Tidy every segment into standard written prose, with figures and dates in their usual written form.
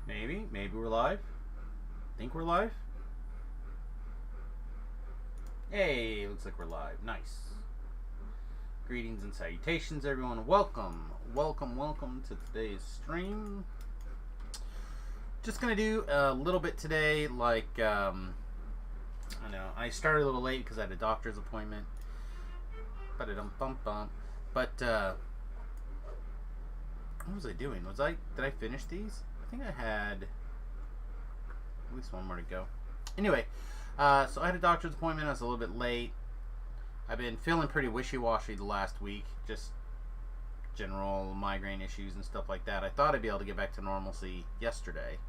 Maybe we're live. Think we're live? Hey, looks like we're live. Nice. Greetings and salutations, everyone. Welcome to today's stream. Just gonna do a little bit today, like, I know, I started a little late because I had a doctor's appointment. But, what was I doing? Did I finish these? I think I had at least one more to go. Anyway, so I had a doctor's appointment. I was a little bit late. I've been feeling pretty wishy-washy the last week. Just general migraine issues and stuff like that. I thought I'd be able to get back to normalcy yesterday.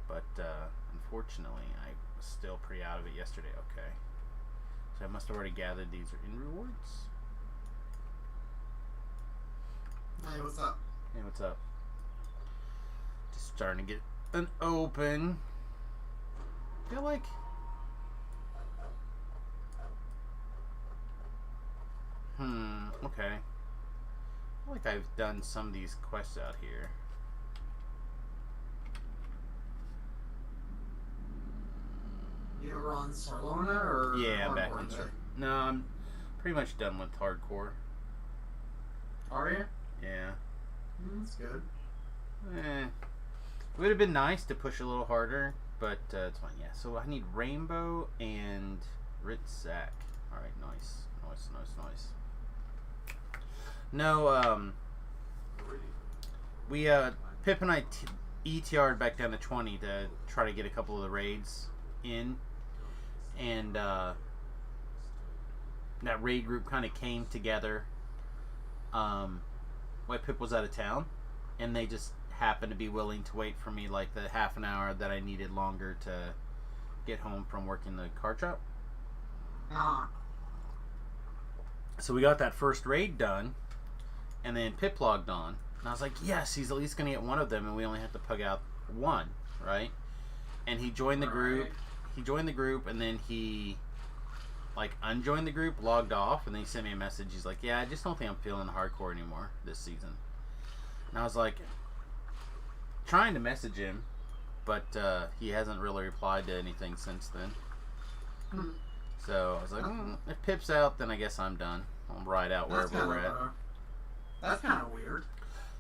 But unfortunately, I was still pretty out of it yesterday. Okay. So I must have already gathered these are in rewards. Hey, what's up? Hey, what's up? Just starting to get an open. I feel like... okay. I feel like I've done some of these quests out here. You ever on Sarlona or? Yeah, I'm back on Sarlona. No, I'm pretty much done with hardcore. Are you? Yeah. That's good. It would have been nice to push a little harder, but it's fine. Yeah, so I need Rainbow and Ritzak. Alright, nice. No, we, Pip and I ETR'd back down to 20 to try to get a couple of the raids in, and that raid group kind of came together while Pip was out of town, and they just happened to be willing to wait for me like the half an hour that I needed longer to get home from working the car shop. So we got that first raid done, and then Pip logged on, and I was like, yes, he's at least going to get one of them, and we only have to pug out one, right? And he joined the group. He joined the group, and then he like unjoined the group, logged off, and then he sent me a message. He's like, yeah, I just don't think I'm feeling hardcore anymore this season. And I was like, trying to message him, but he hasn't really replied to anything since then. So I was like, if Pip's out, then I guess I'm done. I'll ride out wherever we're at. That's kind of weird.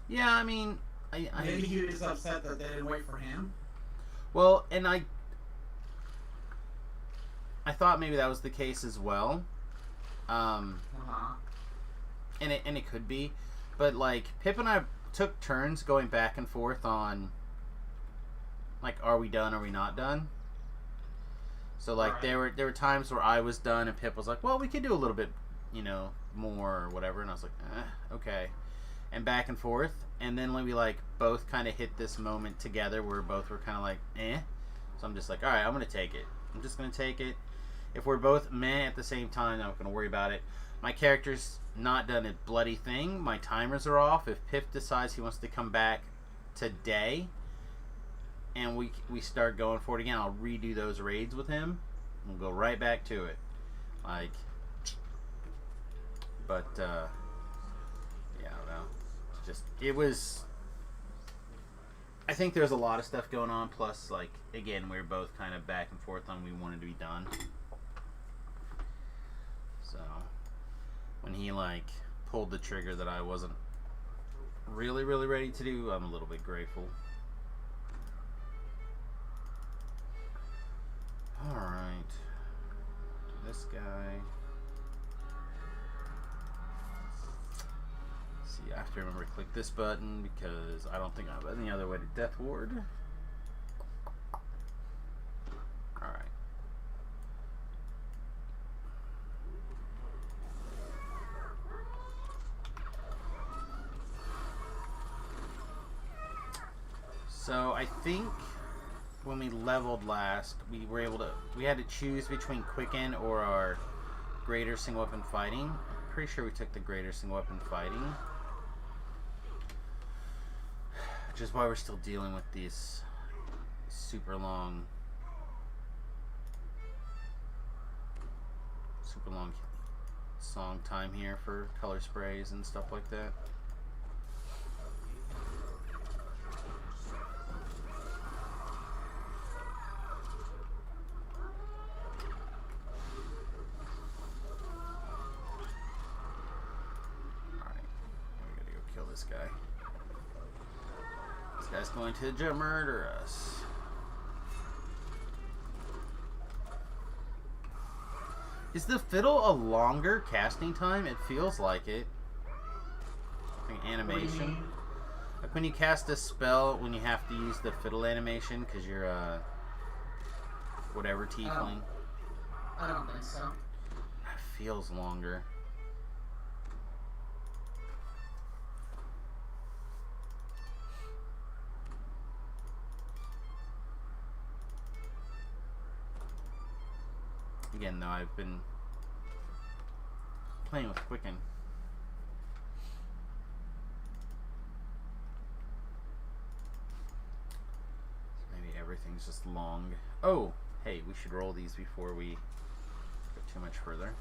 Yeah, I mean, maybe he was upset that they didn't wait for him. Well, and I thought maybe that was the case as well. And it could be, but like Pip and I took turns going back and forth on like, are we done? Are we not done? So like there were times where I was done and Pip was like, well, we could do a little bit, more or whatever, and I was like, okay, and back and forth, and then when we like both kind of hit this moment together where both were kind of like, so I'm just like, all right, I'm gonna take it. I'm just gonna take it. If we're both meh at the same time, I'm not gonna worry about it. My character's not done a bloody thing. My timers are off. If Pip decides he wants to come back today, and we start going for it again, I'll redo those raids with him. We'll go right back to it. Like, but yeah, I don't know. It was. I think there's a lot of stuff going on. Plus, like, again, we were both kind of back and forth on we wanted to be done. So when he like pulled the trigger that I wasn't really ready to do, I'm a little bit grateful. Alright. This guy. Let's see, I have to remember to click this button because I don't think I have any other way to Death Ward. Alright. So I think when we leveled last, we had to choose between Quicken or our greater single weapon fighting. Pretty sure we took the greater single weapon fighting, which is why we're still dealing with these super long song time here for color sprays and stuff like that. this guy. This guy's going to murder us. Is the fiddle a longer casting time? It feels like it. Like animation. Like when you cast a spell, when you have to use the fiddle animation because you're a whatever tiefling. I don't think so. It feels longer. Again, though, I've been playing with Quicken. Maybe everything's just long. Oh, hey, we should roll these before we go too much further.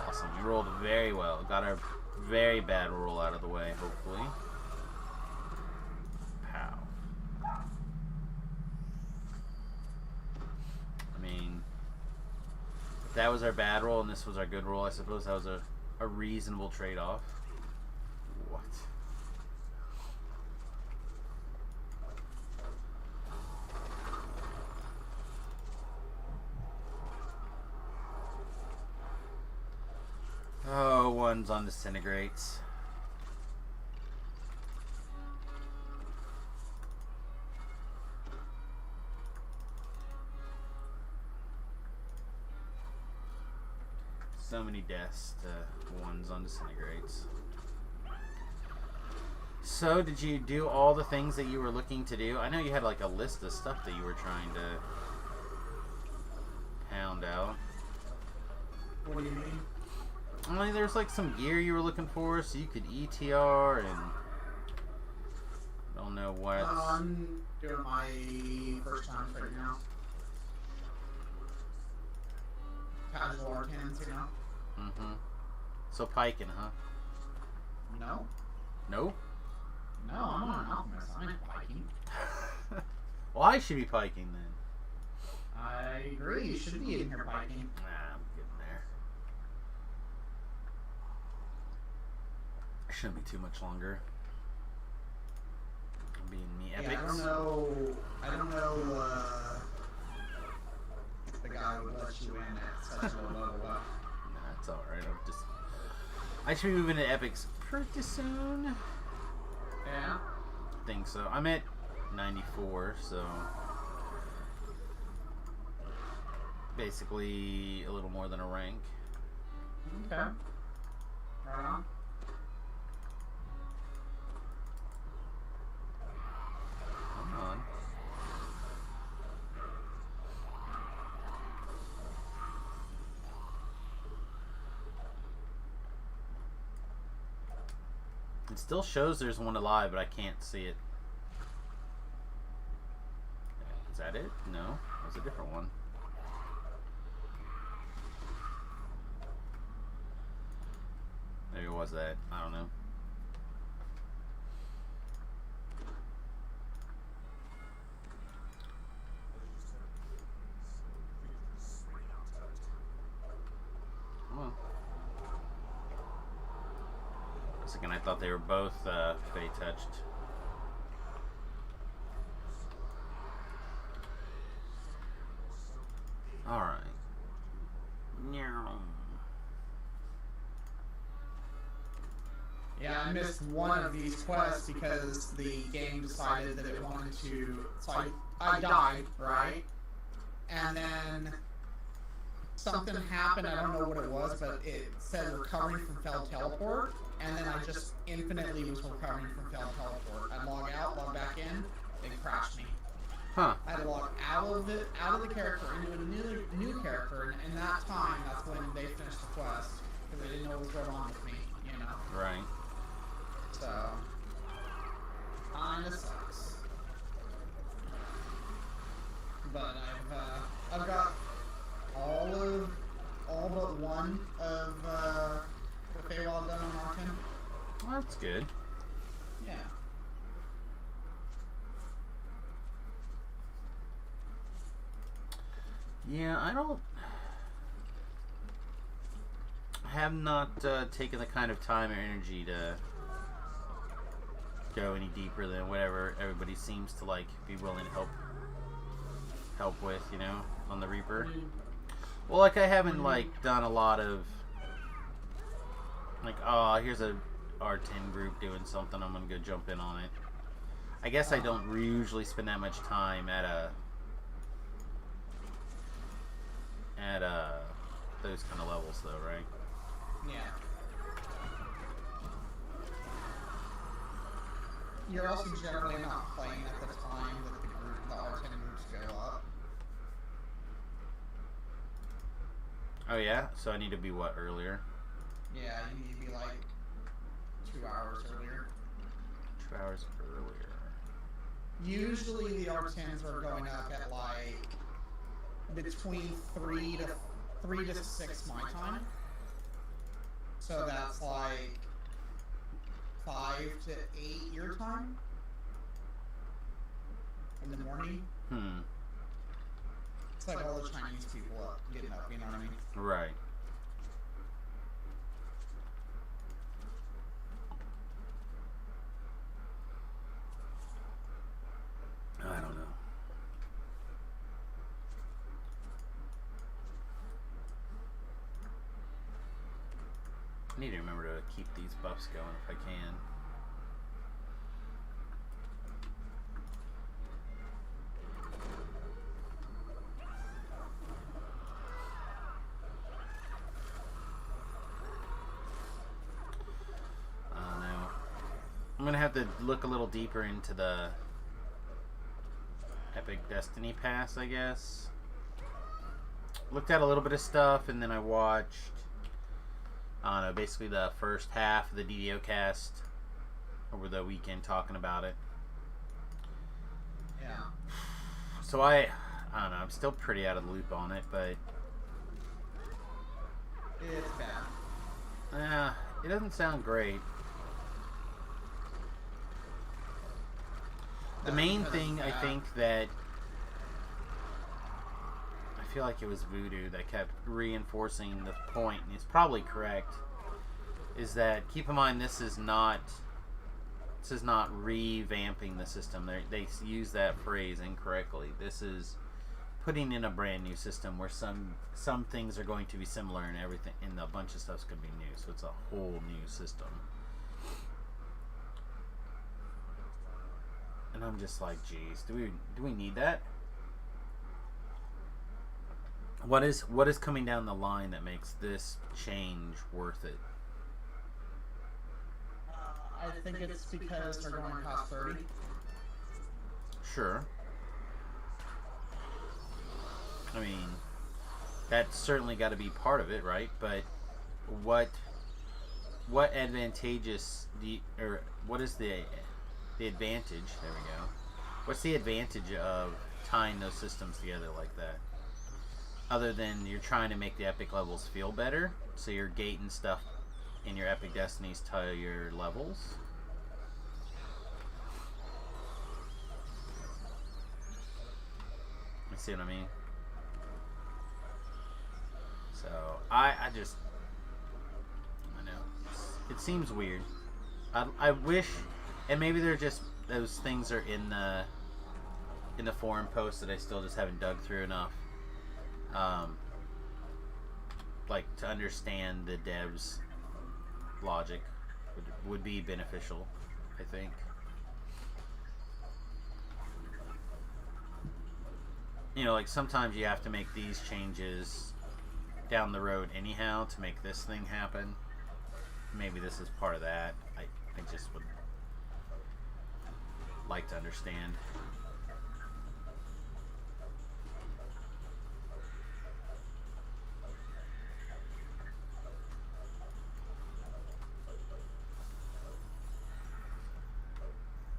Awesome, you rolled very well. Got a very bad roll out of the way, hopefully. Pow. I mean, if that was our bad roll and this was our good roll, I suppose that was a reasonable trade-off. What? Oh, one's on disintegrates. So many deaths to ones on disintegrates. So, did you do all the things that you were looking to do? I know you had like a list of stuff that you were trying to pound out. What do you mean? I mean, there's like some gear you were looking for, so you could ETR and I don't know what. I'm doing my first times right now. Casual arcans, you know? Mm-hmm. So piking, huh? No. No? No, I'm not an alchemist. I ain't piking. Well, I should be piking then. I agree. You should be in here piking. Nah, I'm getting there. Shouldn't be too much longer. Being me epics. Yeah, I don't know, the guy would let you in at such a low level up. Nah, it's alright. I should be moving to epics pretty soon. Yeah. I think so. I'm at 94, so basically a little more than a rank. Okay. Right on. Come on. It still shows there's one alive, but I can't see it. Is that it? No, it was a different one. Maybe it was that. I don't know. Well, for a second I thought they were both Fey touched. Alright. Yeah, I missed one of these quests because the game decided that it wanted to. So I died, right? And then something happened. I don't know what it was, but it said recovering from failed teleport. And then I just infinitely was recovering from failed teleport. I log out, log back in, they crashed me. Huh. I had to log out of the character into a new character, and in that time, that's when they finished the quest because they didn't know what was going on with me, you know. Right. So, kinda sucks. But I've got all but one of the Feywild done on Arcan. Well, that's good. Yeah. Yeah, I don't. have not taken the kind of time or energy to go any deeper than whatever everybody seems to like be willing to help with, you know, on the Reaper. Well, like I haven't like done a lot of like, oh, here's a R10 group doing something, I'm gonna go jump in on it. I guess I don't usually spend that much time at those kind of levels though, right? Yeah. You're also generally not playing at the time that the R10 groups go up. Oh yeah? So I need to be what, earlier? Yeah, you need to be like 2 hours earlier. 2 hours earlier. Usually the R10s are going up at like between 3 to 6 my time. So that's like 5 to 8 your time in the morning. It's like all the Chinese people up, getting up, you know what I mean? Right. I don't know. I need to remember to keep these buffs going if I can. I don't know. I'm gonna have to look a little deeper into the Epic Destiny Pass, I guess. Looked at a little bit of stuff, and then I watched, I don't know, basically the first half of the DDO cast over the weekend talking about it. Yeah. So I don't know, I'm still pretty out of the loop on it, but It's bad. it doesn't sound great. The main thing I think that I feel like it was Voodoo that kept reinforcing the point, and he's probably correct, is that keep in mind this is not revamping the system. They use that phrase incorrectly. This is putting in a brand new system where some things are going to be similar and everything, and a bunch of stuff's going to be new. So it's a whole new system. And I'm just like, geez, do we need that? What is coming down the line that makes this change worth it? I think it's because they're going past 30. Sure. I mean, that's certainly got to be part of it, right? But what advantageous what is the advantage? There we go. What's the advantage of tying those systems together like that? Other than you're trying to make the epic levels feel better, so you're gating stuff in your epic destinies to your levels. You see what I mean? So I know it seems weird. I wish, and maybe they're just those things are in the forum posts that I still just haven't dug through enough. Like to understand the devs' logic would be beneficial, I think. You know, like sometimes you have to make these changes down the road anyhow to make this thing happen. Maybe this is part of that. I just would like to understand.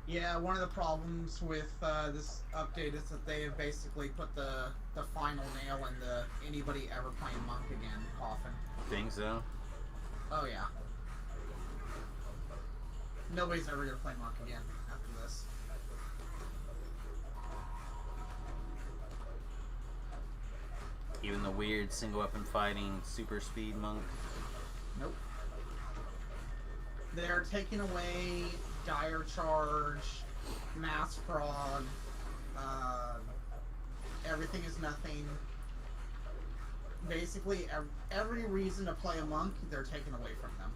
Yeah, one of the problems with this update is that they have basically put the final nail in the anybody ever playing Monk again coffin. Think so? Oh yeah. Nobody's ever gonna play Monk again after this. Even the weird single weapon fighting super speed monk. Nope. They're taking away dire charge, mass fraud, uh, everything is nothing. Basically, every reason to play a monk, they're taking away from them.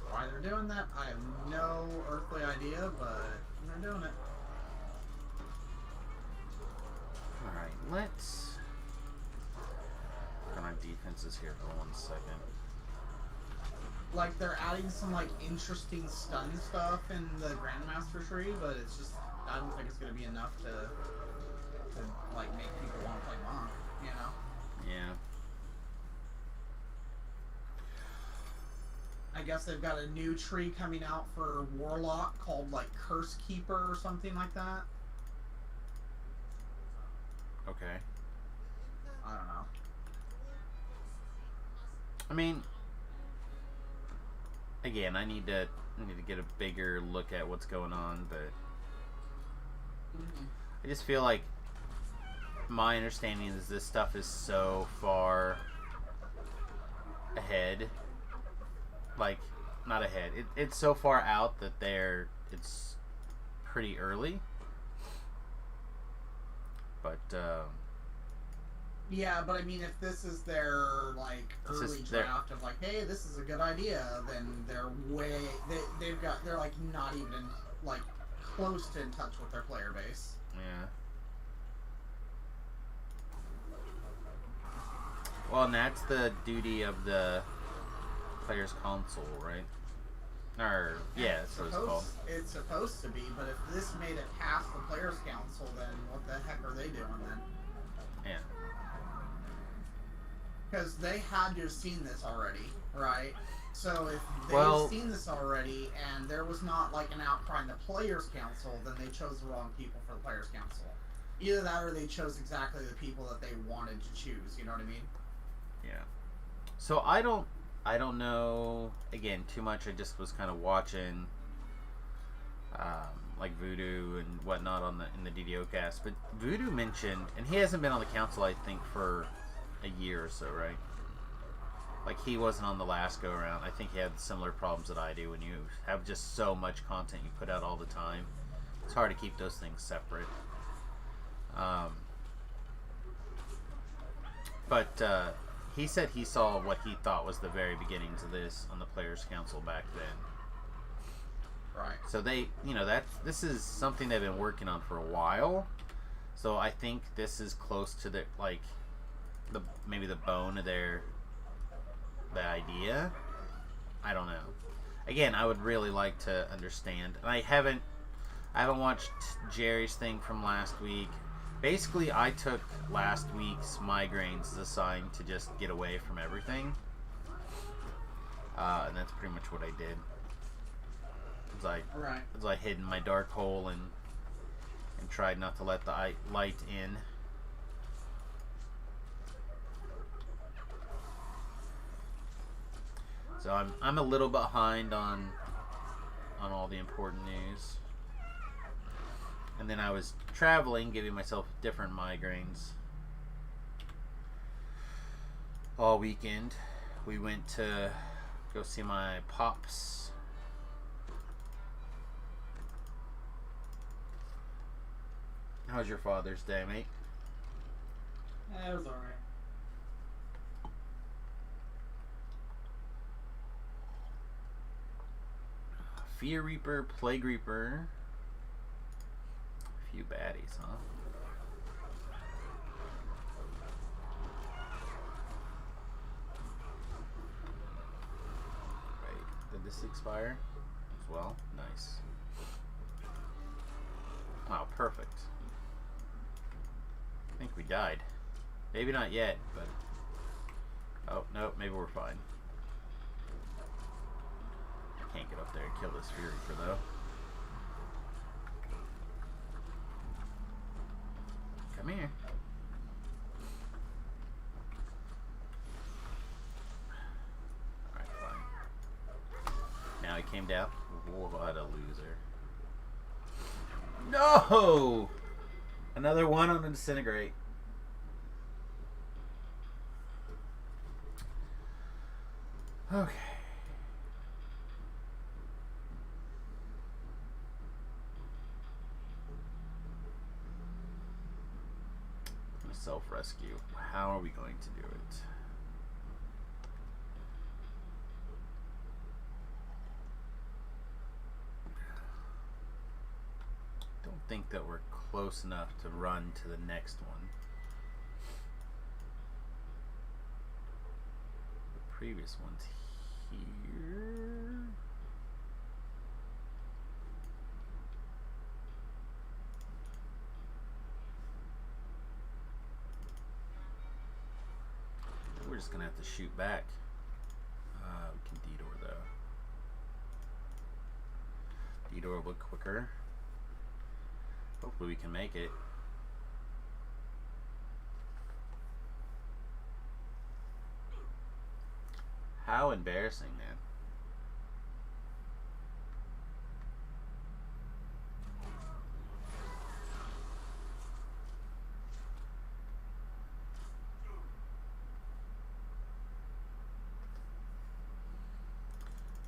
Why they're doing that, I have no earthly idea, but they're doing it. Alright, let's... Got my defenses here for 1 second. Like, they're adding some, like, interesting stun stuff in the Grandmaster tree, but it's just, I don't think it's going to be enough to, like, make people want to play Monk, you know? Yeah. I guess they've got a new tree coming out for Warlock called, like, Curse Keeper or something like that. Okay. I don't know. I mean... Again, I need to get a bigger look at what's going on, but I just feel like my understanding is this stuff is so far ahead. Like, not ahead. It's so far out that it's pretty early. But yeah, but I mean, if this is their, like, early draft of, like, hey, this is a good idea, then they're they're, like, not even, like, close to in touch with their player base. Yeah. Well, and that's the duty of the Players' Council, right? Or, yeah, that's what it's called. It's supposed to be, but if this made it past the Players' Council, then what the heck are they doing then? Yeah. Because they had to have seen this already, right? So if they've seen this already and there was not like an outcry in the Players' Council, then they chose the wrong people for the Players' Council. Either that or they chose exactly the people that they wanted to choose, you know what I mean? Yeah. So I don't know, again, too much. I just was kind of watching like Voodoo and whatnot in the DDO cast. But Voodoo mentioned, and he hasn't been on the council, I think, for a year or so, right? Like, he wasn't on the last go around. I think he had similar problems that I do when you have just so much content you put out all the time. It's hard to keep those things separate. But he said he saw what he thought was the very beginnings of this on the Players' Council back then. Right. So they, this is something they've been working on for a while. So I think this is close to the, like, maybe the bone of the idea. I don't know. Again, I would really like to understand. And I haven't watched Jerry's thing from last week. Basically, I took last week's migraines as a sign to just get away from everything. And that's pretty much what I did. As I hid in my dark hole and tried not to let the light in. So I'm a little behind on all the important news. And then I was traveling, giving myself different migraines all weekend. We went to go see my pops. How was your Father's Day, mate? Yeah, it was alright. Fear Reaper, Plague Reaper. A few baddies, huh? Right. Did this expire as well? Nice. Wow, perfect. I think we died. Maybe not yet, but... Oh, no, maybe we're fine. I can't get up there and kill this Fury Reaper, though. Come here. Alright, fine. Now he came down. What a loser. No! Another one on the disintegrate. Okay. Self-rescue. How are we going to do it? Don't think that we're close enough to run to the next one. The previous one's here. We're just gonna have to shoot back. We can detour though. Detour will look quicker. Hopefully we can make it. How embarrassing, man.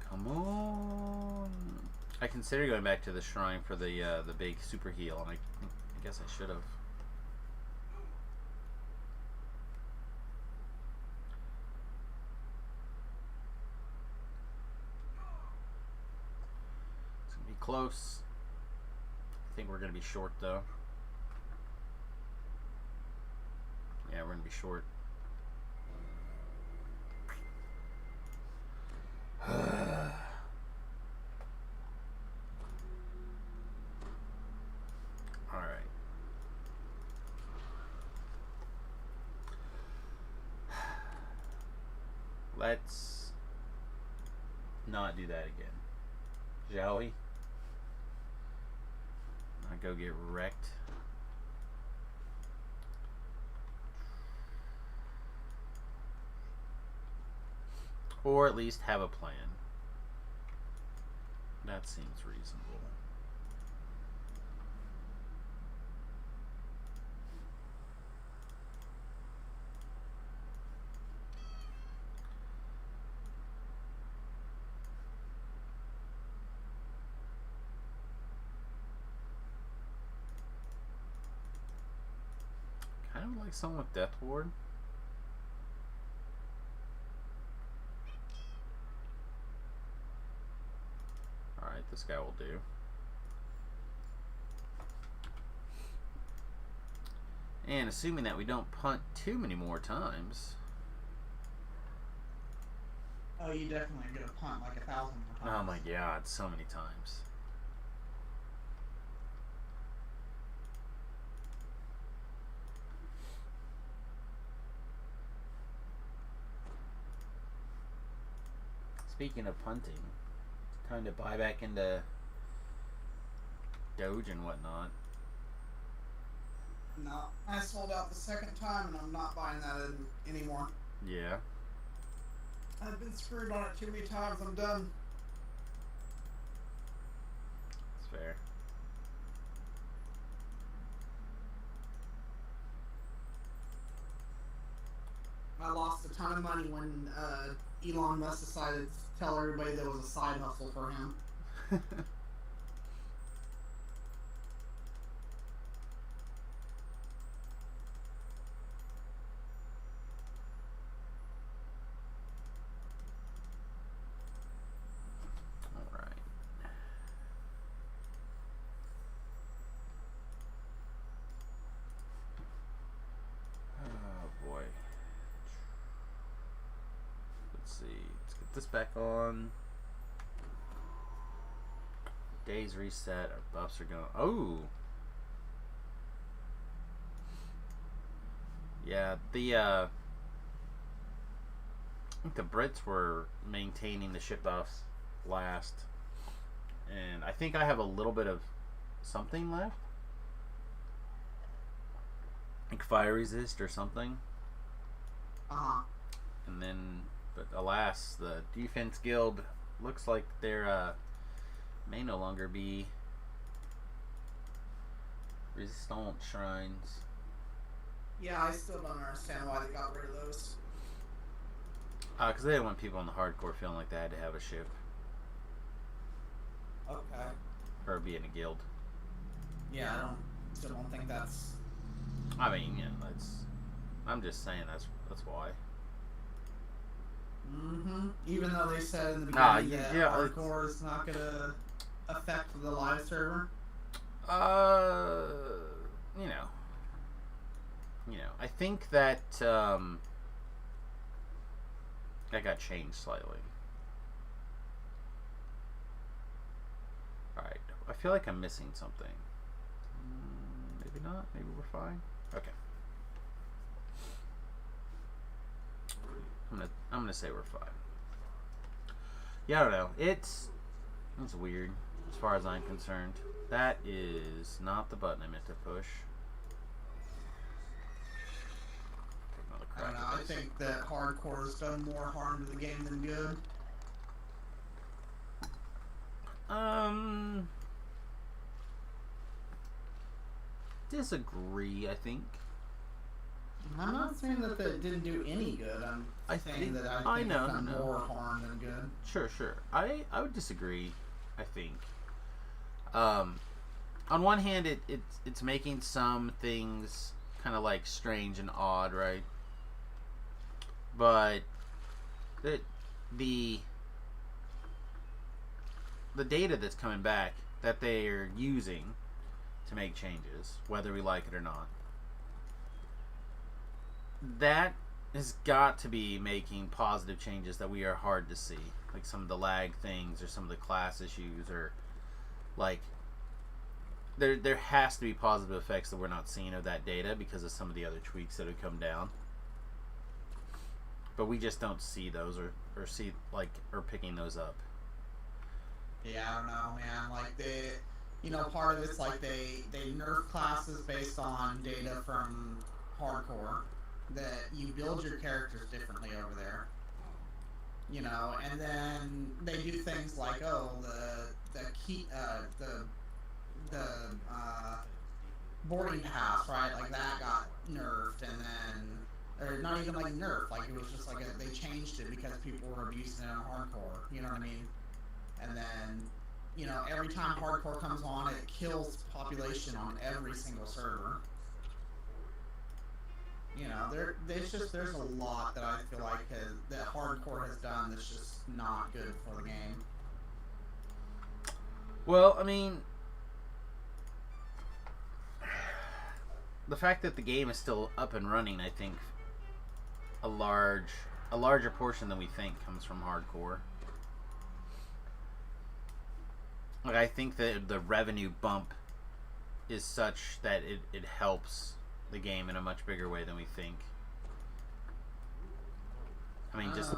Come on. I considered going back to the shrine for the big super heal, and I guess I should have. It's gonna be close. I think we're gonna be short though. Yeah, we're gonna be short. Alright. Let's not do that again. Shall we? Not go get wrecked. Or at least have a plan. That seems reasonable. Kind of like someone with Death Ward. Alright, this guy will do. And assuming that we don't punt too many more times. Oh, you definitely get a punt like 1,000 more times. Oh my god, so many times. Speaking of punting, it's time to buy back into Doge and whatnot. No, I sold out the second time, and I'm not buying that anymore. Yeah. I've been screwed on it too many times. I'm done. It's fair. I lost a ton of money when Elon Musk decided to tell everybody there was a side hustle for him. Alright. Oh boy. Let's see. Let's get this back on. Days reset. Our buffs are going. Oh! Yeah, I think the Brits were maintaining the ship buffs last. And I think I have a little bit of something left. Like fire resist or something. Uh-huh. And then, but alas, the defense guild looks like they're may no longer be Resistance shrines. Yeah, I still don't understand why they got rid of those. Because they didn't want people in the hardcore feeling like they had to have a ship. Okay. Or be in a guild. Yeah, I still don't think that's... I mean, yeah, I'm just saying that's why. Mm-hmm. Even though they said in the beginning that hardcore is not going to affect the live server? You know, I think that, that got changed slightly. Alright, I feel like I'm missing something. Maybe not, maybe we're fine. Okay. I'm gonna say we're fine. Yeah, I don't know. It's weird as far as I'm concerned. That is not the button I meant to push. I don't know. I think that hardcore has done more harm to the game than good. Disagree, I think. I'm not saying that it didn't do any good. I'm saying that I think it's done more harm than good. Sure. I would disagree, I think. On one hand, it's making some things kind of like strange and odd, right? But the data that's coming back that they are using to make changes, whether we like it or not, that has got to be making positive changes that we are hard to see, like some of the lag things or some of the class issues, or like there has to be positive effects that we're not seeing of that data because of some of the other tweaks that have come down, but we just don't see those or see like or picking those up. Yeah, I don't know, man. Like part of it's like they nerf classes based on data from hardcore, that you build your characters differently over there. And then they do things like the boarding pass, right? Like that got nerfed, and then or not even like nerfed, like it was just like they changed it because people were abusing it on hardcore. You know what I mean? And then every time hardcore comes on, it kills population on every single server. There's a lot that I feel like that hardcore has done that's just not good for the game. Well, I mean, the fact that the game is still up and running, I think a larger portion than we think comes from hardcore. Like, I think that the revenue bump is such that it helps the game in a much bigger way than we think. I mean, just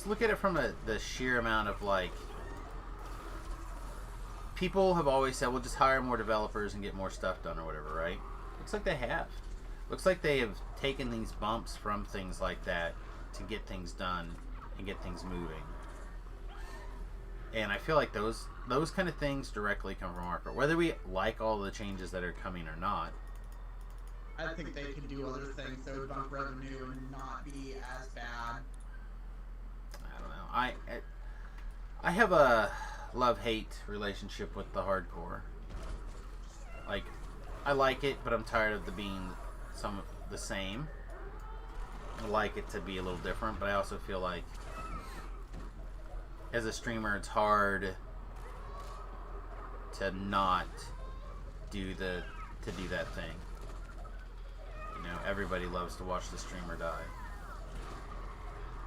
look at it from the sheer amount of, like, people have always said, well, just hire more developers and get more stuff done or whatever, right? Looks like they have. Looks like they have taken these bumps from things like that to get things done and get things moving. And I feel like those kind of things directly come from hardcore. Whether we like all the changes that are coming or not, I think they could do other things that would bump revenue and not be as bad. I don't know. I have a love-hate relationship with the hardcore. Like, I like it, but I'm tired of being the same. I like it to be a little different, but I also feel like as a streamer, it's hard to not do that thing. Everybody loves to watch the streamer die.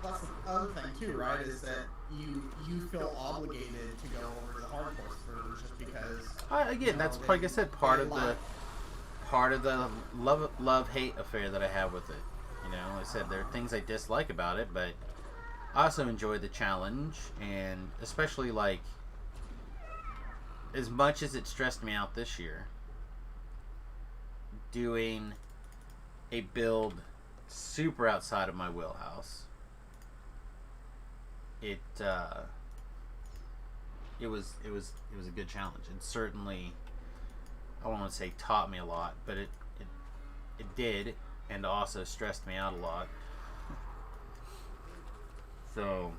That's the other thing too, right? Is that you feel obligated to go over to the hardcore servers just because. That's like I said, part of the love-hate affair that I have with it. I said there are things I dislike about it, but I also enjoy the challenge, and especially like as much as it stressed me out this year, doing a build super outside of my wheelhouse. It was a good challenge, and certainly I don't want to say taught me a lot, but it did, and also stressed me out a lot. So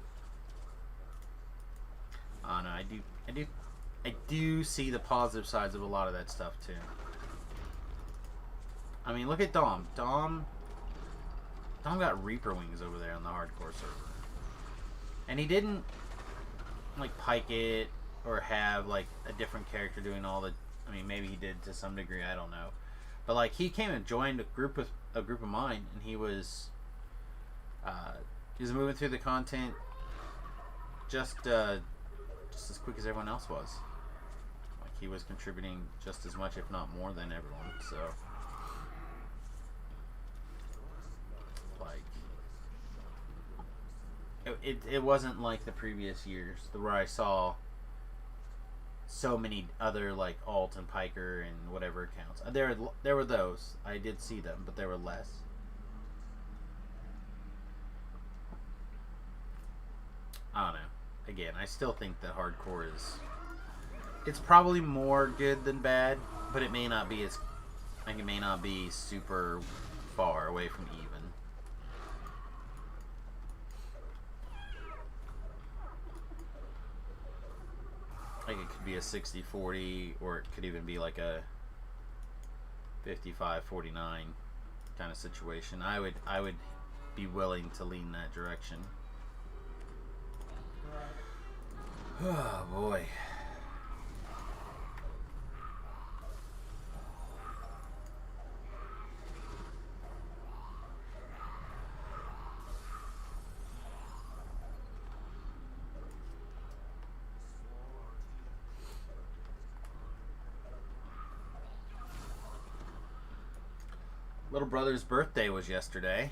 I don't know. I do see the positive sides of a lot of that stuff too. I mean, look at Dom. Dom got Reaper wings over there on the hardcore server, and he didn't like pike it or have like a different character doing all the. I mean, maybe he did to some degree. I don't know, but like he came and joined a group of mine, and he was moving through the content just as quick as everyone else was. Like he was contributing just as much, if not more, than everyone. So like it wasn't like the previous years where I saw so many other like alt and piker and whatever accounts. There were those. I did see them, but there were less. I don't know. Again, I still think that hardcore is... It's probably more good than bad, but it may not be as... Like, it may not be super far away from even. Like, it could be a 60-40, or it could even be like a 55-49 kind of situation. I would be willing to lean that direction. Oh boy. Little brother's birthday was yesterday.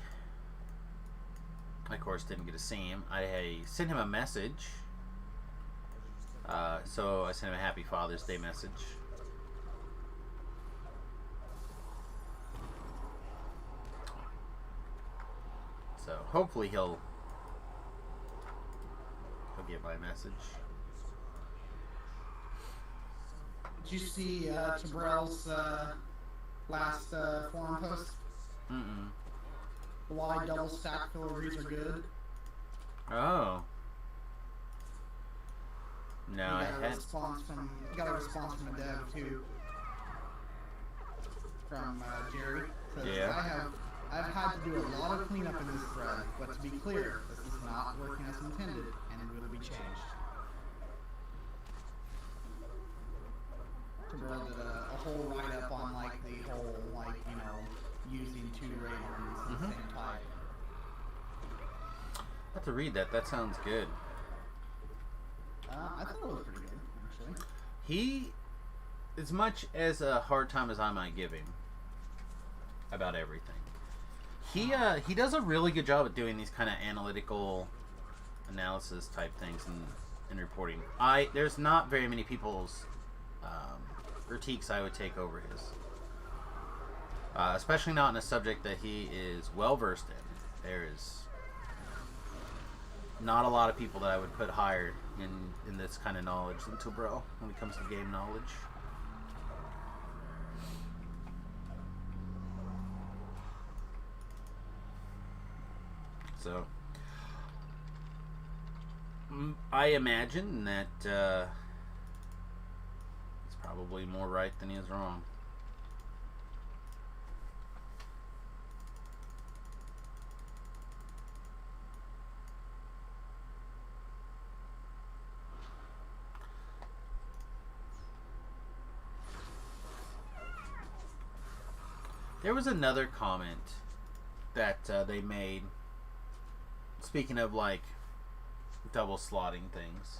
I, of course, didn't get to see him. I sent him a message. So I sent him a happy Father's Day message. So hopefully he'll get my message. Did you see Tabrell's last forum post? Mm-mm. Why double stack filigrees are good? Oh. No, I got a response from a dev too, from Jerry. Yeah. I've had to do a lot of cleanup in this thread, but to be clear, this is not working as intended, and it will be changed. Tabrell did a whole write-up on like the whole using two raiders at the same time. I have to read that. That sounds good. I thought it was pretty good, actually. He, as much as a hard time as I might give him about everything, he does a really good job at doing these kind of analytical analysis type things and reporting. There's not very many people's critiques I would take over his, especially not in a subject that he is well versed in. There is not a lot of people that I would put higher in this kind of knowledge than Tabrell when it comes to game knowledge. So I imagine that he's probably more right than he is wrong. There was another comment that they made, speaking of like double slotting things.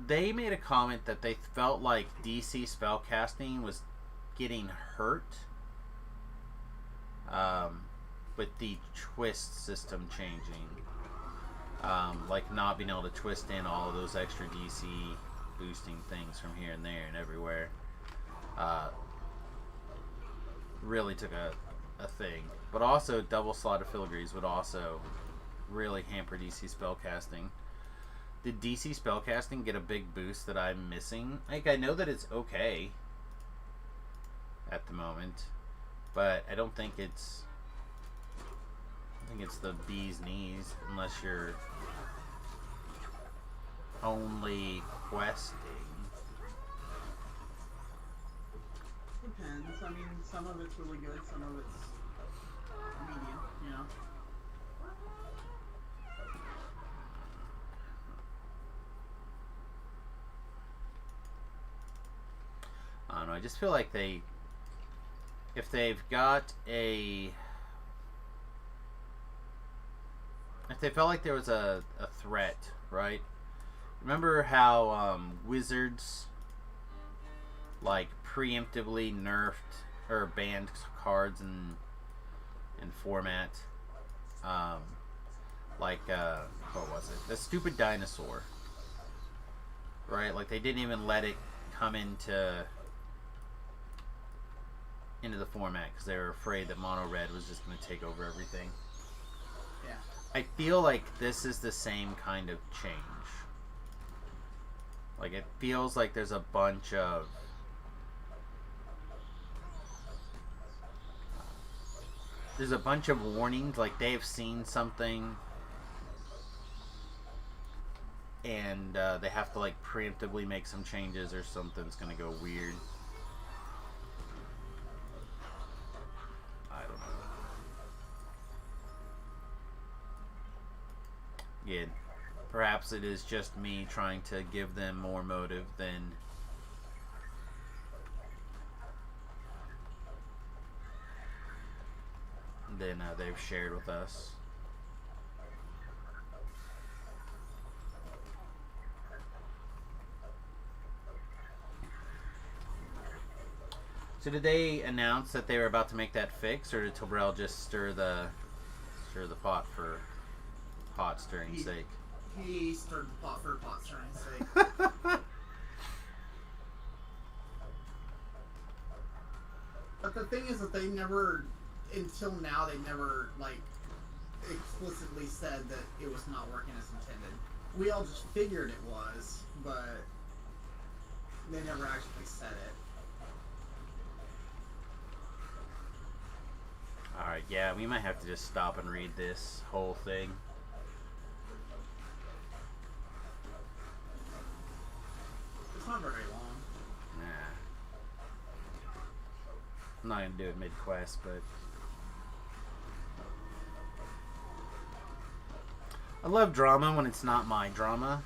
They made a comment that they felt like DC spellcasting was getting hurt with the twist system changing. Like not being able to twist in all of those extra DC boosting things from here and there and everywhere. Really took a thing. But also double slotted filigrees would also really hamper DC spellcasting. Did DC spellcasting get a big boost that I'm missing? Like, I know that it's okay at the moment, but I don't think it's. I think it's the bee's knees, unless you're only questing. Depends. I mean, some of it's really good, some of it's medium, you know? I don't know, I just feel like if they've got a... If they felt like there was a threat, right? Remember how Wizards like preemptively nerfed or banned cards in format? What was it? The stupid dinosaur, right? Like they didn't even let it come into the format because they were afraid that mono red was just going to take over everything. Yeah. I feel like this is the same kind of change. Like, it feels like there's a bunch of... There's a bunch of warnings, like they've seen something and they have to, like, preemptively make some changes or something's gonna go weird. I don't know. Yeah, perhaps it is just me trying to give them more motive than they've shared with us. So did they announce that they were about to make that fix, or did Tobrell just stir the pot for pot stirring's sake? He stirred the pot for pot stirring's sake. But the thing is that they never, until now, they never, like, explicitly said that it was not working as intended. We all just figured it was, but they never actually said it. Alright, yeah, we might have to just stop and read this whole thing. It's not very long. Nah. I'm not gonna do it mid-quest, but... I love drama when it's not my drama.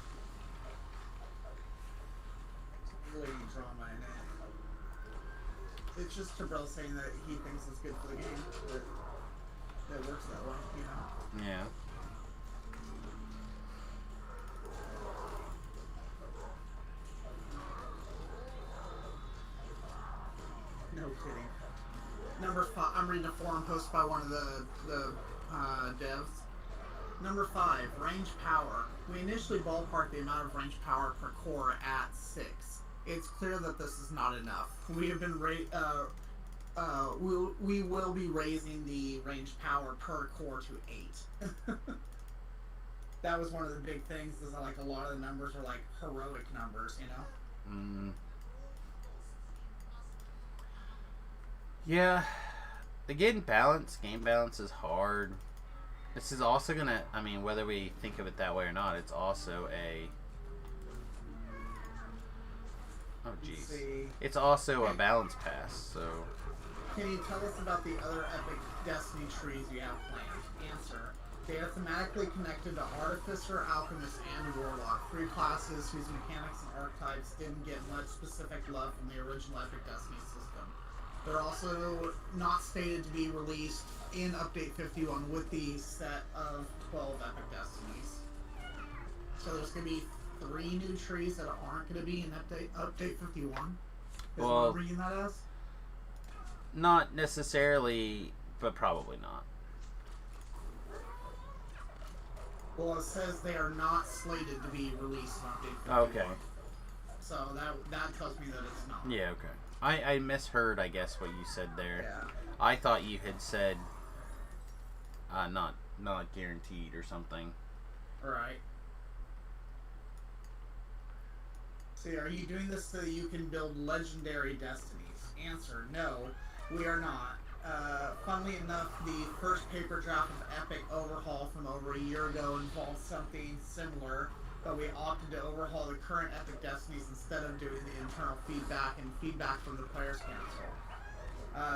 Really drama in it. It's just Tobrell saying that he thinks it's good for the game. That it works that way, you know? Yeah. No kidding. Number 5. I'm reading a forum post by one of the devs. Number 5, range power. We initially ballparked the amount of range power per core at 6. It's clear that this is not enough. We have been we will be raising the range power per core to 8. That was one of the big things. Is that, like, a lot of the numbers are like heroic numbers, you know. Yeah. Again, game balance is hard. This is also gonna, I mean, whether we think of it that way or not, it's also a... Oh, jeez. It's also a balance pass, so... Can you tell us about the other epic Destiny trees you have planned? Answer. They are thematically connected to Artificer, Alchemist, and Warlock, 3 classes whose mechanics and archetypes didn't get much specific love from the original epic Destiny system. They're also not stated to be released in Update 51 with the set of 12 epic Destinies. So there's going to be 3 new trees that aren't going to be in Update 51. Is what I'm reading that as? Not necessarily, but probably not. Well, it says they are not slated to be released in Update 51. Okay. So that tells me that it's not. Yeah, okay. I misheard, I guess, what you said there. Yeah. I thought you had said not guaranteed or something. Right. See, are you doing this so that you can build legendary destinies? Answer, no, we are not. Funnily enough, the first paper draft of Epic Overhaul from over a year ago involved something similar, but we opted to overhaul the current Epic Destinies instead of doing the internal feedback and feedback from the Players Council.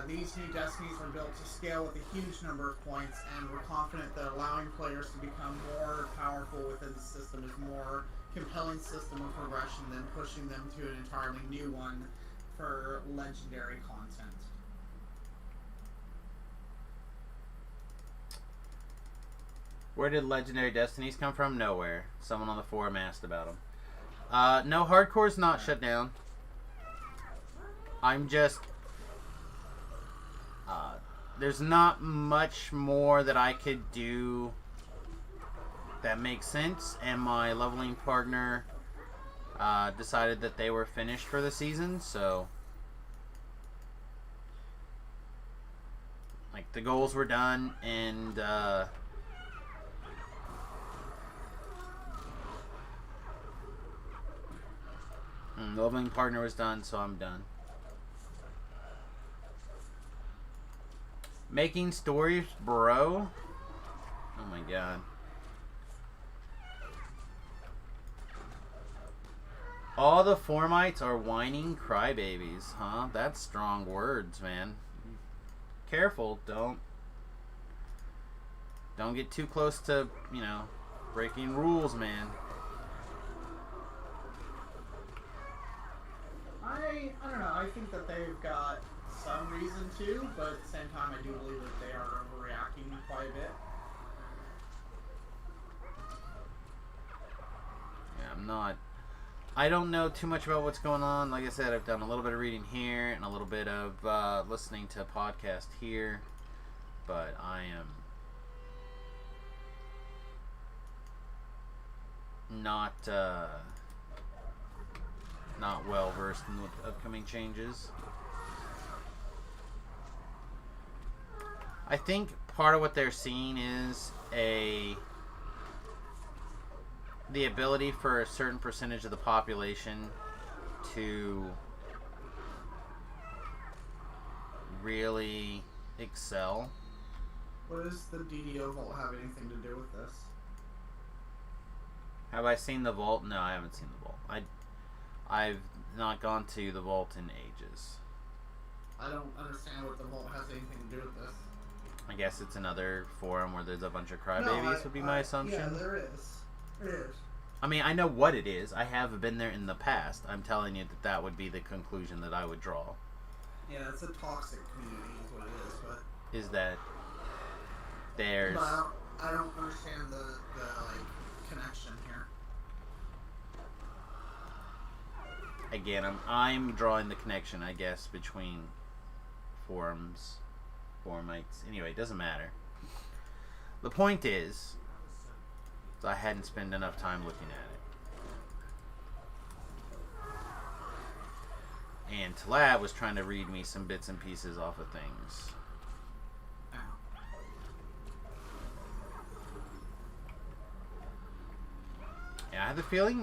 These new destinies were built to scale with a huge number of points, and we're confident that allowing players to become more powerful within the system is a more compelling system of progression than pushing them to an entirely new one for legendary content. Where did Legendary Destinies come from? Nowhere. Someone on the forum asked about them. No, Hardcore's not shut down. I'm just... there's not much more that I could do that makes sense, and my leveling partner decided that they were finished for the season, so... Like, the goals were done, and... the leveling partner was done, so I'm done. Making stories, bro? Oh my god. All the Formites are whining crybabies, huh? That's strong words, man. Careful, don't get too close to, you know, breaking rules, man. I don't know, I think that they've got some reason to, but at the same time I do believe that they are overreacting quite a bit. Yeah, I don't know too much about what's going on. Like I said, I've done a little bit of reading here and a little bit of listening to a podcast here, but I am not well versed in the upcoming changes. I think part of what they're seeing is the ability for a certain percentage of the population to really excel. What does the DDO Vault have anything to do with this? Have I seen the vault? No, I haven't seen the vault. I've not gone to the vault in ages. I don't understand what the vault has anything to do with this. I guess it's another forum where there's a bunch of crybabies, would be my assumption. Yeah, there is. There is. I mean, I know what it is. I have been there in the past. I'm telling you that would be the conclusion that I would draw. Yeah, it's a toxic community is what it is, but... Is that there's... But I don't understand the like, connection here. Again, I'm drawing the connection, I guess, between forums, forumites. Anyway, it doesn't matter. The point is, I hadn't spent enough time looking at it. And Talat was trying to read me some bits and pieces off of things. Yeah, I have the feeling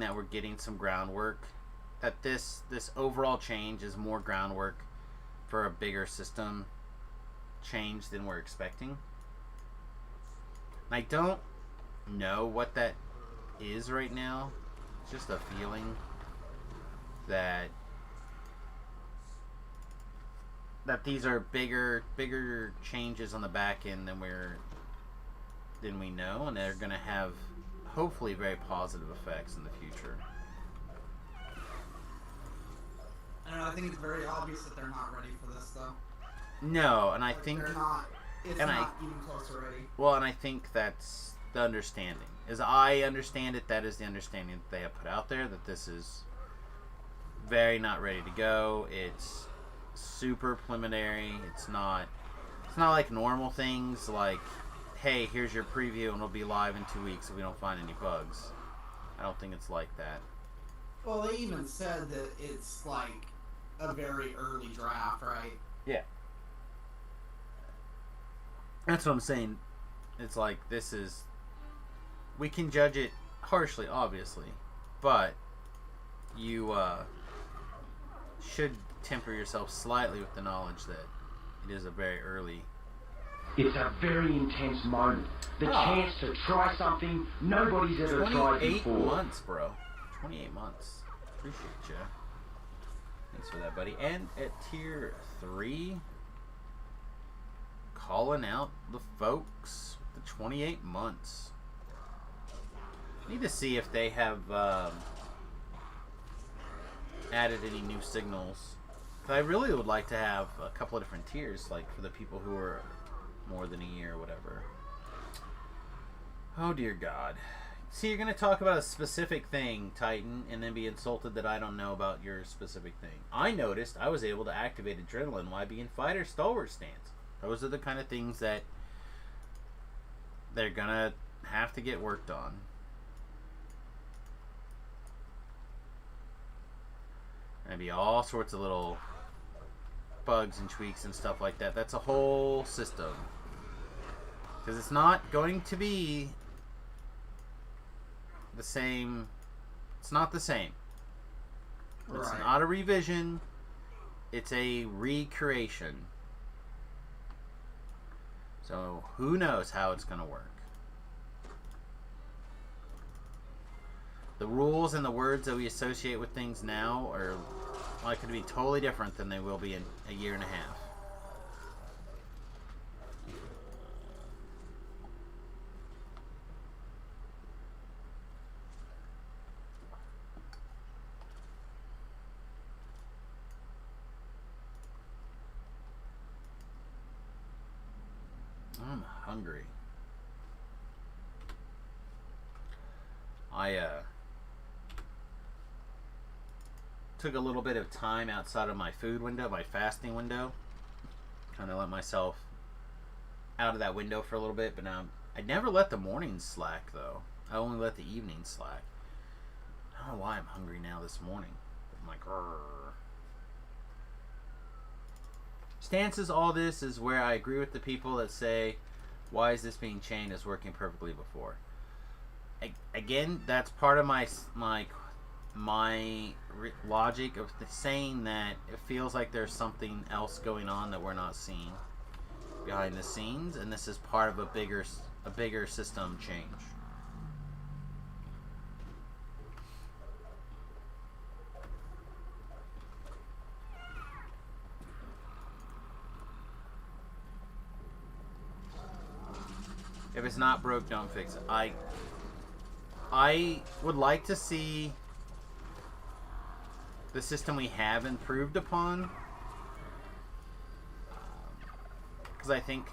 that we're getting some groundwork. That this overall change is more groundwork for a bigger system change than we're expecting. And I don't know what that is right now. It's just a feeling that these are bigger changes on the back end than we know, and they're going to have hopefully very positive effects in the future. I don't know, I think it's very obvious that they're not ready for this, though. No, and I think... They're not... It's not even close already. Well, and I think that's the understanding. As I understand it, that is the understanding that they have put out there, that this is very not ready to go. It's super preliminary. It's not like normal things like, hey, here's your preview and it'll be live in 2 weeks if we don't find any bugs. I don't think it's like that. Well, they even said that it's like a very early draft, right? Yeah. That's what I'm saying. It's like, this is... We can judge it harshly, obviously. But you should temper yourself slightly with the knowledge that it is a very early... It's a very intense moment. The chance to try something nobody's ever tried before. 28 months, bro. 28 months. Appreciate you. Thanks for that, buddy. And at tier 3, calling out the folks with the 28 months. Need to see if they have added any new signals. I really would like to have a couple of different tiers, like for the people who are more than a year or whatever. Oh dear God. See, you're going to talk about a specific thing, Titan, and then be insulted that I don't know about your specific thing. I noticed I was able to activate Adrenaline while being Fighter Stalwart stance. Those are the kind of things that they're going to have to get worked on. Maybe all sorts of little bugs and tweaks and stuff like that. That's a whole system. Because it's not going to be the same. It's not the same. It's not a revision. It's a recreation. So who knows how it's going to work. The rules and the words that we associate with things now are likely to be totally different than they will be in a year and a half. I'm hungry. I took a little bit of time outside of my food window, my fasting window. Kind of let myself out of that window for a little bit, but now I never let the mornings slack though. I only let the evenings slack. I don't know why I'm hungry now this morning. I'm like, grrr. Stances, all this is where I agree with the people that say, why is this being chained as working perfectly before? Again, that's part of my logic of saying that it feels like there's something else going on that we're not seeing behind the scenes, and this is part of a bigger system change. If it's not broke, don't fix it. I would like to see the system we have improved upon, because I think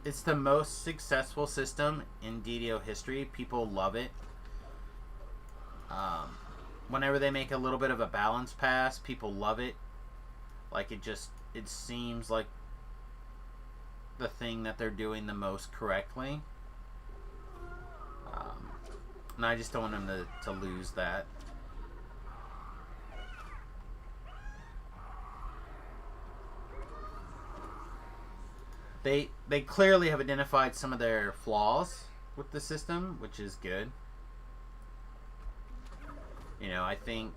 it's the most successful system in DDO history. People love it. Whenever they make a little bit of a balance pass, people love it. Like, it seems like the thing that they're doing the most correctly. And I just don't want them to lose that. They clearly have identified some of their flaws with the system, which is good. You know, I think,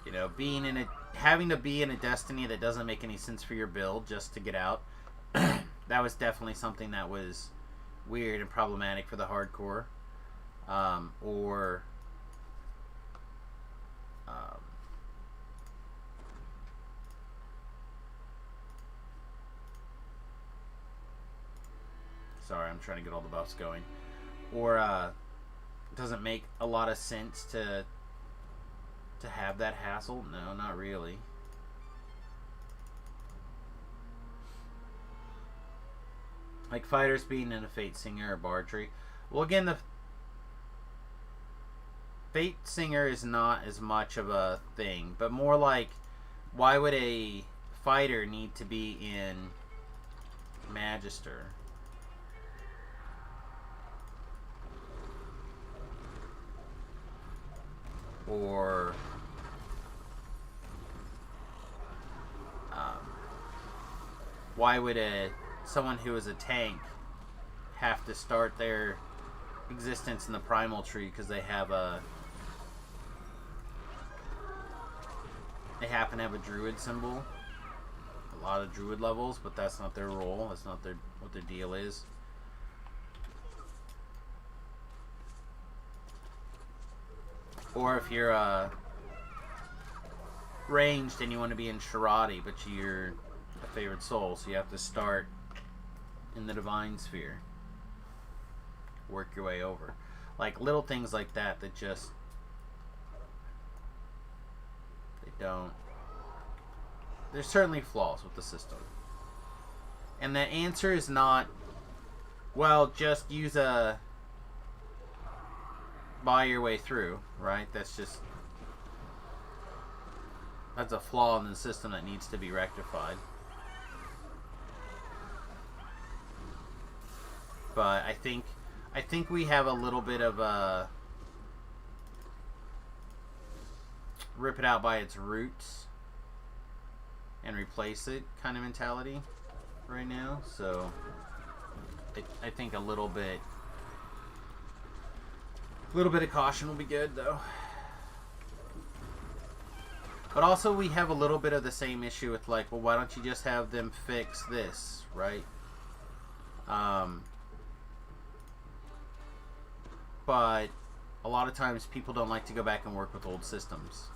you know, having to be in a Destiny that doesn't make any sense for your build just to get out, that was definitely something that was weird and problematic for the hardcore. Sorry, I'm trying to get all the buffs going. Or doesn't make a lot of sense to have that hassle. No, not really. Like fighters being in a Fate Singer or Bardry. Well, again, the Fate Singer is not as much of a thing, but more like, why would a fighter need to be in Magister? Or why would someone who is a tank have to start their existence in the primal tree because they happen to have a druid symbol, a lot of druid levels, but that's not their role. That's not what their deal is. Or if you're ranged and you want to be in Sharadi, but you're a favored soul, so you have to start in the divine sphere, work your way over, like little things like that just they don't. There's certainly flaws with the system, and the answer is not, well, just use a buy your way through, right? That's a flaw in the system that needs to be rectified. But I think we have a little bit of a rip it out by its roots and replace it kind of mentality right now. So I think a little bit of caution will be good, though. But also we have a little bit of the same issue with, like, well, why don't you just have them fix this, right? But a lot of times people don't like to go back and work with old systems,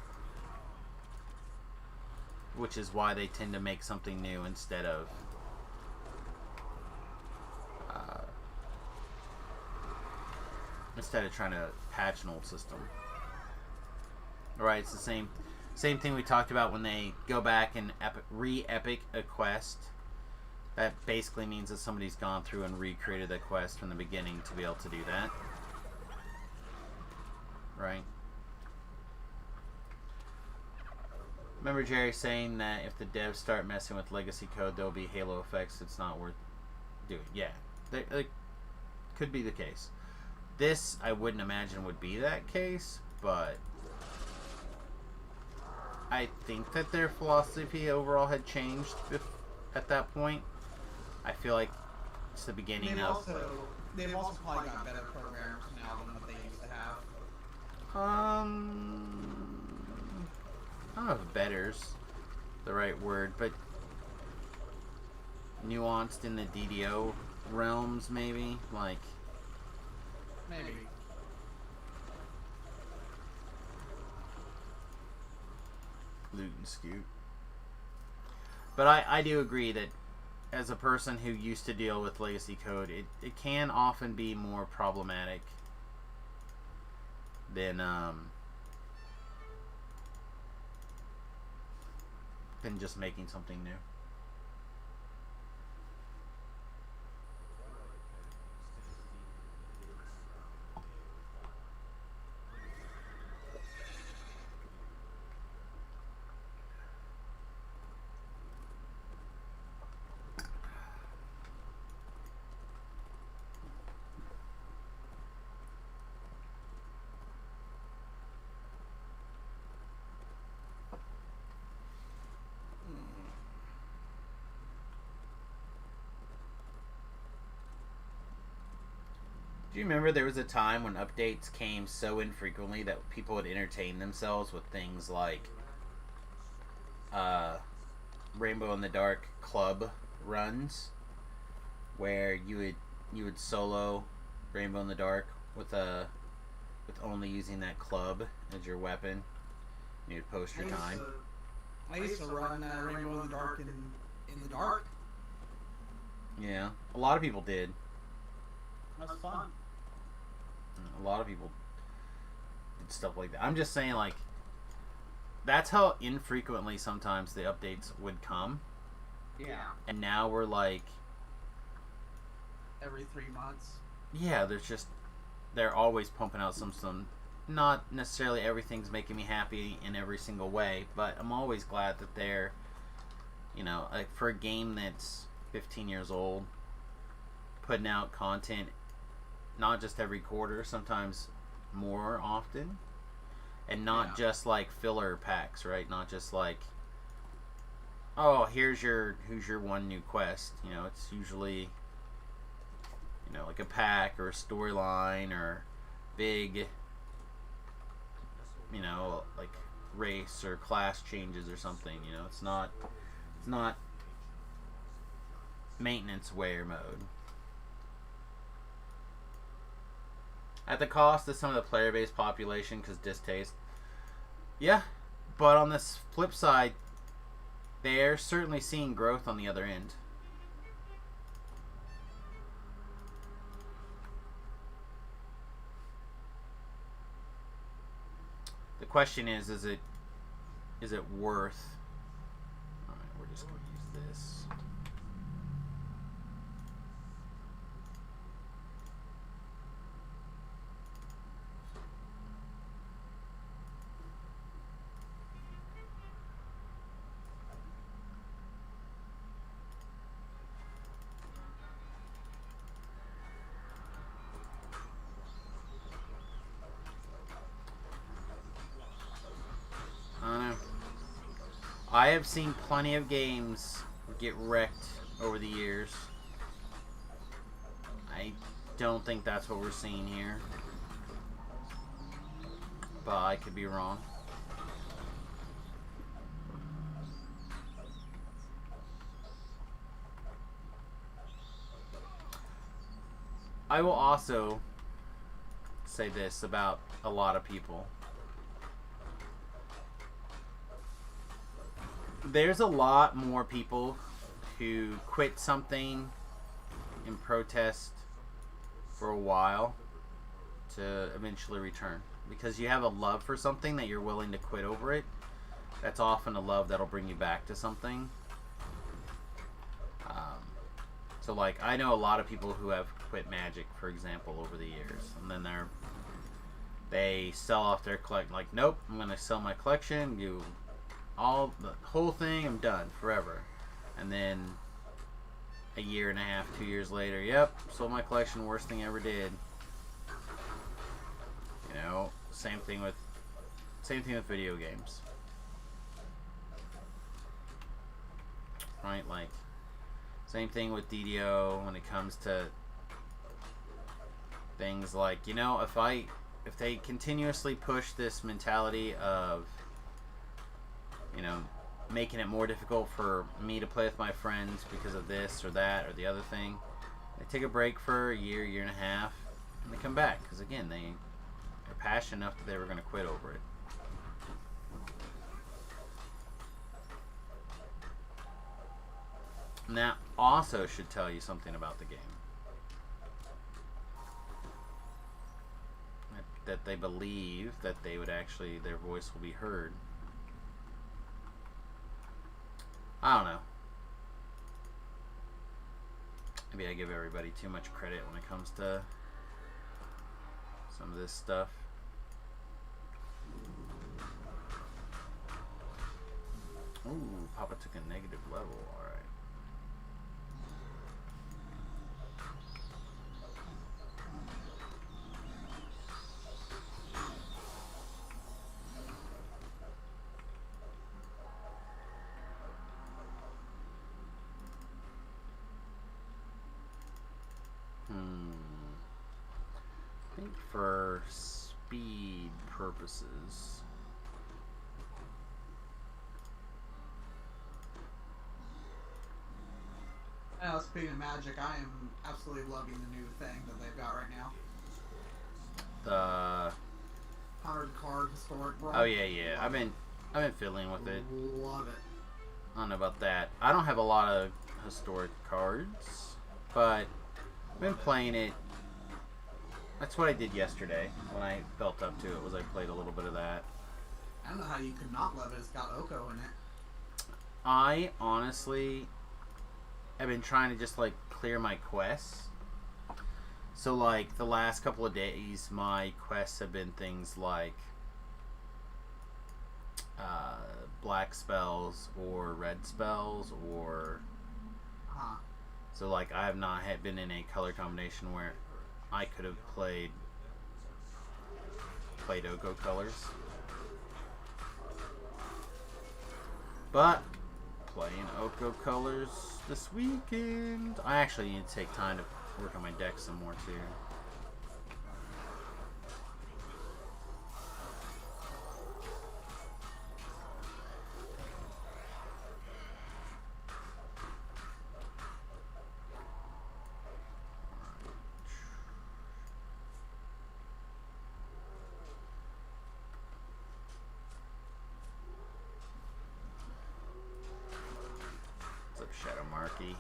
which is why they tend to make something new instead of trying to patch an old system. Right? It's the same thing we talked about when they go back and re-epic a quest. That basically means that somebody's gone through and recreated that quest from the beginning to be able to do that. Right? Remember Jerry saying that if the devs start messing with legacy code, there'll be halo effects. It's not worth doing. Yeah, they could be the case. This, I wouldn't imagine would be that case, but I think that their philosophy overall had changed at that point. I feel like it's the beginning of... They've also probably got better programmers now than what they used to have. I don't know if better's the right word, but nuanced in the DDO realms, maybe? Like... Maybe. Loot and scoot. But I do agree that as a person who used to deal with legacy code, it can often be more problematic than just making something new. Do you remember there was a time when updates came so infrequently that people would entertain themselves with things like Rainbow in the Dark club runs, where you would solo Rainbow in the Dark with only using that club as your weapon. You would post your time. I used to run Rainbow in the Dark in the dark. Yeah, a lot of people did. That's fun. A lot of people did stuff like that. I'm just saying, like, that's how infrequently sometimes the updates would come. Yeah. And now we're like... Every 3 months. Yeah, they're always pumping out some... Not necessarily everything's making me happy in every single way, but I'm always glad that they're, like, for a game that's 15 years old, putting out content not just every quarter, sometimes more often, and not just like filler packs, right? Not just like, oh, here's your one new quest. You know, it's usually, you know, like a pack or a storyline or big, you know, like race or class changes or something. You know, it's not maintenance wear mode. At the cost of some of the player base population because distaste. Yeah, but on this flip side, they're certainly seeing growth on the other end. The question is it worth? All right, we're just gonna use this. I don't know. I have seen plenty of games get wrecked over the years. I don't think that's what we're seeing here. But I could be wrong. I will also say this about a lot of people. There's a lot more people who quit something in protest for a while to eventually return. Because you have a love for something that you're willing to quit over it. That's often a love that'll bring you back to something. So, like, I know a lot of people who have quit Magic, for example, over the years. And then they sell off their collection. Like, nope, I'm going to sell my collection. The whole thing, I'm done forever. And then a year and a half, 2 years later, yep, sold my collection, worst thing I ever did. You know, same thing with video games. Right, like same thing with DDO when it comes to things like, you know, if they continuously push this mentality of, you know, making it more difficult for me to play with my friends because of this or that or the other thing, they take a break for a year, year and a half, and they come back because again they're passionate enough that they were going to quit over it. And that also should tell you something about the game. That they believe that they would actually, their voice will be heard. I don't know. Maybe I give everybody too much credit when it comes to some of this stuff. Ooh, Papa took a negative level. Alright. I think for speed purposes, Speaking of Magic, I am absolutely loving the new thing that they've got right now. the 100 card historic brawl. oh yeah, I've been fiddling with it. Love it. I don't know about that. I don't have a lot of historic cards, but I've been playing it. That's what I did yesterday when I built up to it. Was I played a little bit of that. I don't know how you could not love it. It's got Oko in it. I honestly have been trying to just like clear my quests. So like the last couple of days, my quests have been things like black spells or red spells or. So like I have not been in a color combination where I could have played Oko colors. But playing Oko colors this weekend. I actually need to take time to work on my deck some more too. Shadow Marquee.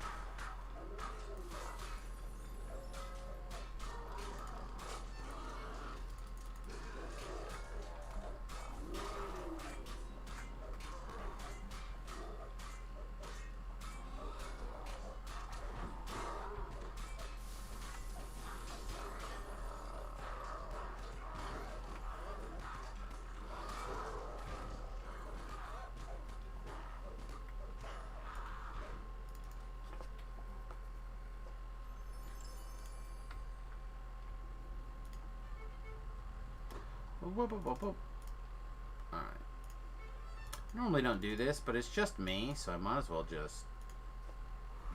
Whoop, whoop, whoop, whoop. Alright. Normally don't do this, but it's just me, so I might as well just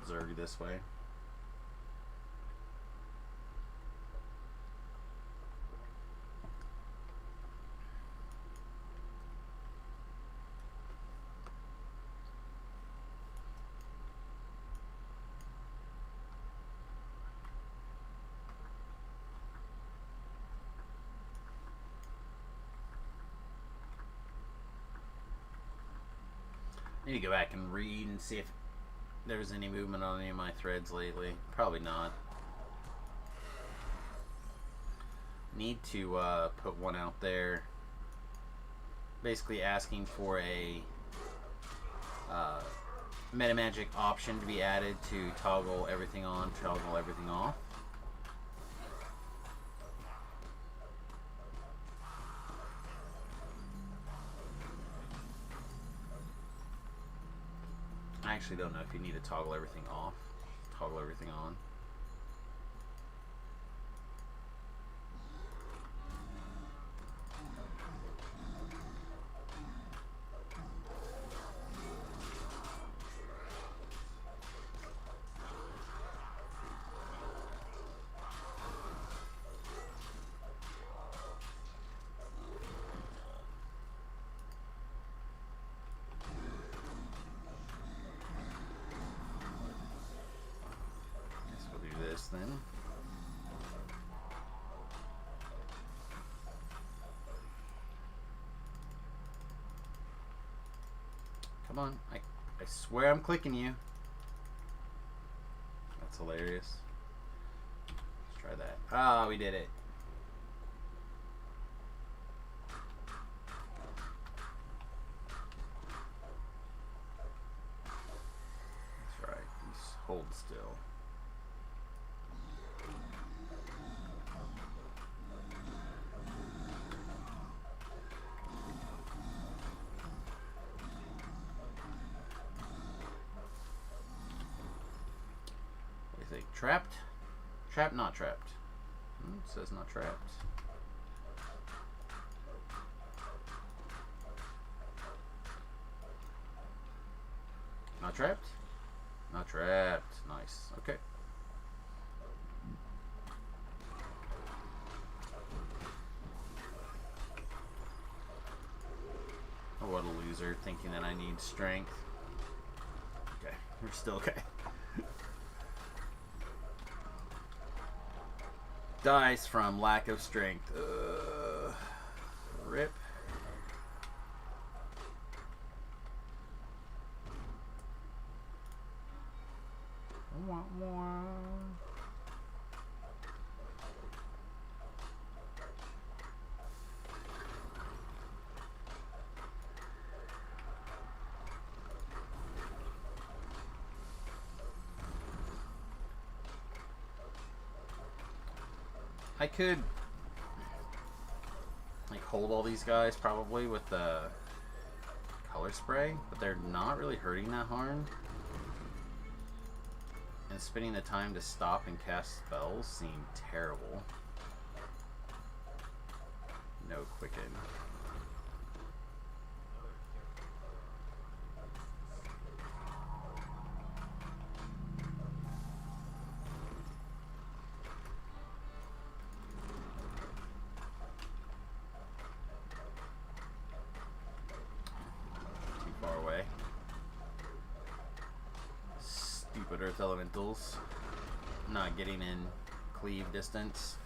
zerg this way. I need to go back and read and see if there was any movement on any of my threads lately. Probably not. Need to put one out there basically asking for a metamagic option to be added to toggle everything on, toggle everything off. I actually don't know if you need to toggle everything off, toggle everything on. Then come on, I swear I'm clicking you. That's hilarious. Let's try that. Ah, we did it. That's right. He's hold still. Trapped? Trapped, not trapped. It says not trapped. Not trapped? Not trapped. Nice. Okay. Oh, what a loser, thinking that I need strength. Okay, we're still okay. Dies from lack of strength. Rip. Wah, wah. I could like hold all these guys probably with the color spray, but they're not really hurting that hard. And spending the time to stop and cast spells seem terrible. No quicken. those elementals. Not getting in cleave distance.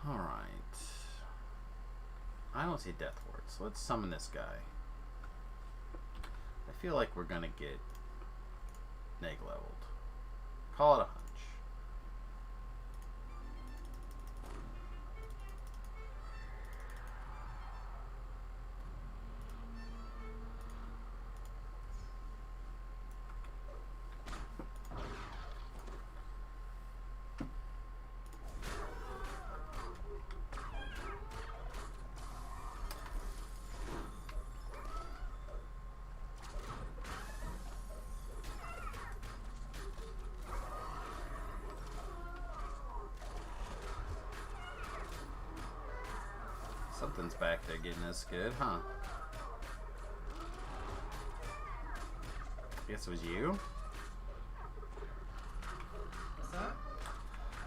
Alright. I don't see Death Ward, so let's summon this guy. I feel like we're gonna get neg leveled. Call it a hunch. Something's back there getting us good, huh? Guess it was you? What's that?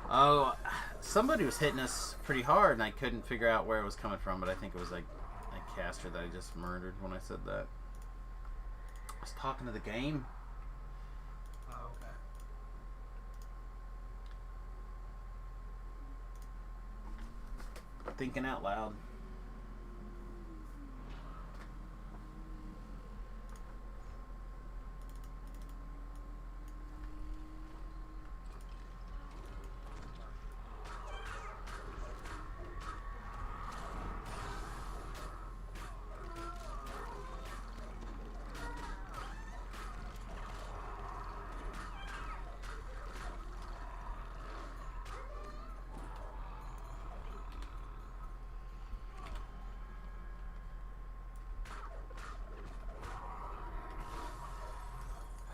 Oh, somebody was hitting us pretty hard and I couldn't figure out where it was coming from, but I think it was like a caster that I just murdered when I said that. I was talking to the game. Oh, okay. Thinking out loud.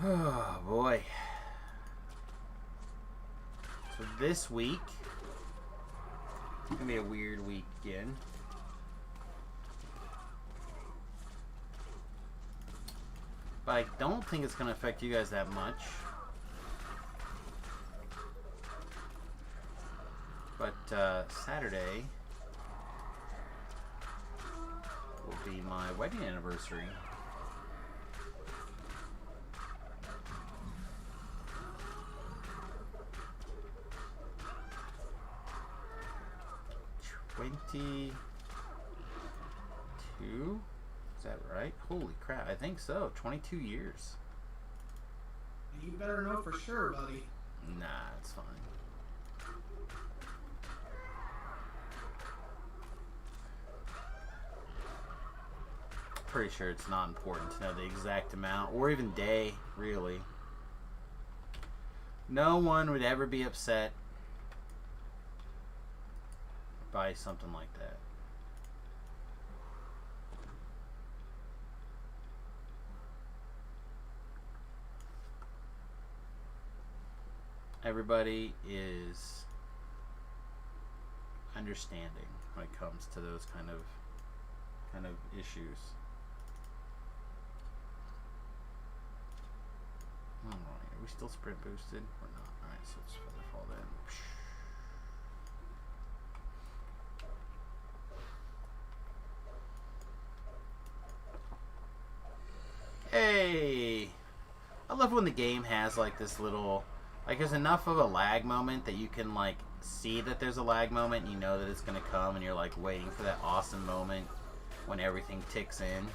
Oh boy. So this week, it's gonna be a weird week again. But I don't think it's gonna affect you guys that much. But Saturday will be my wedding anniversary. $22? Is that right? Holy crap, I think so. 22 years. You better know for sure, buddy. Nah, it's fine. Pretty sure it's not important to know the exact amount or even day, really. No one would ever be upset by something like that. Everybody is understanding when it comes to those kind of issues. Alright, are we still sprint boosted or not? Alright, so it's feather fall then. Hey! I love when the game has like this little, like there's enough of a lag moment that you can like see that there's a lag moment and you know that it's gonna come and you're like waiting for that awesome moment when everything ticks in.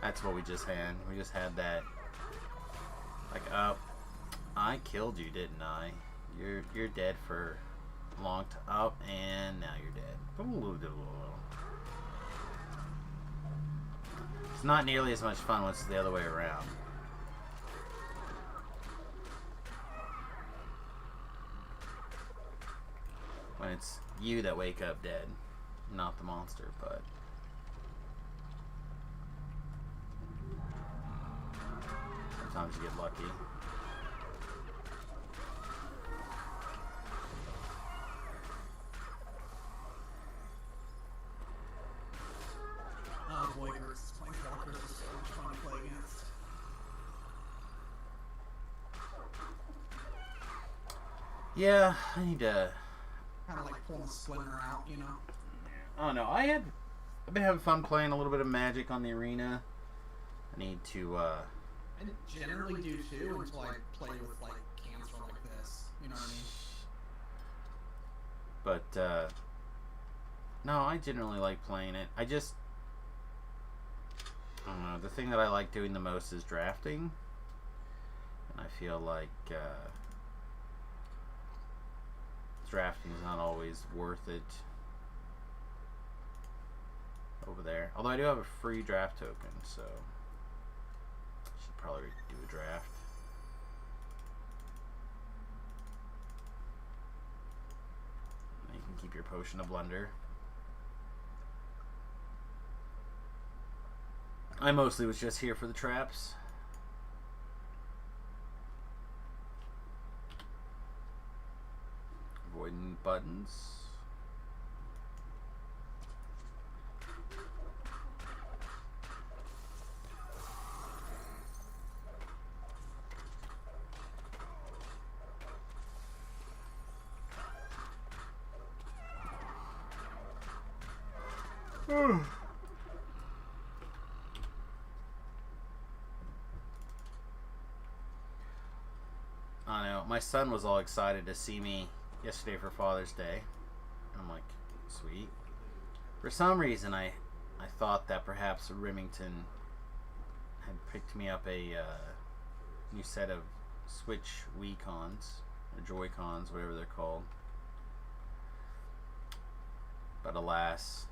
That's what we just had. We just had that like, oh, I killed you, didn't I? You're dead for a long time. Oh, and now you're dead. It's not nearly as much fun when it's the other way around. When it's you that wake up dead, not the monster, but sometimes you get lucky. Oh boy, versus Planeswalkers is so much fun to play against. Yeah, I need to. Kind of like pulling a splinter out, you know? Oh no, I had I've been having fun playing a little bit of Magic on the arena. I need to, I generally do too until I play with, like, cancer like this. You know what I mean? But, no, I generally like playing it. I don't know, the thing that I like doing the most is drafting. And I feel like, drafting is not always worth it over there. Although I do have a free draft token, so I should probably do a draft. You can keep your potion of blunder. I mostly was just here for the traps. Avoiding buttons. I know, my son was all excited to see me yesterday for Father's Day. I'm like, sweet. For some reason, I thought that perhaps Remington had picked me up a new set of Switch Wii-Cons, or Joy-Cons, whatever they're called. But alas,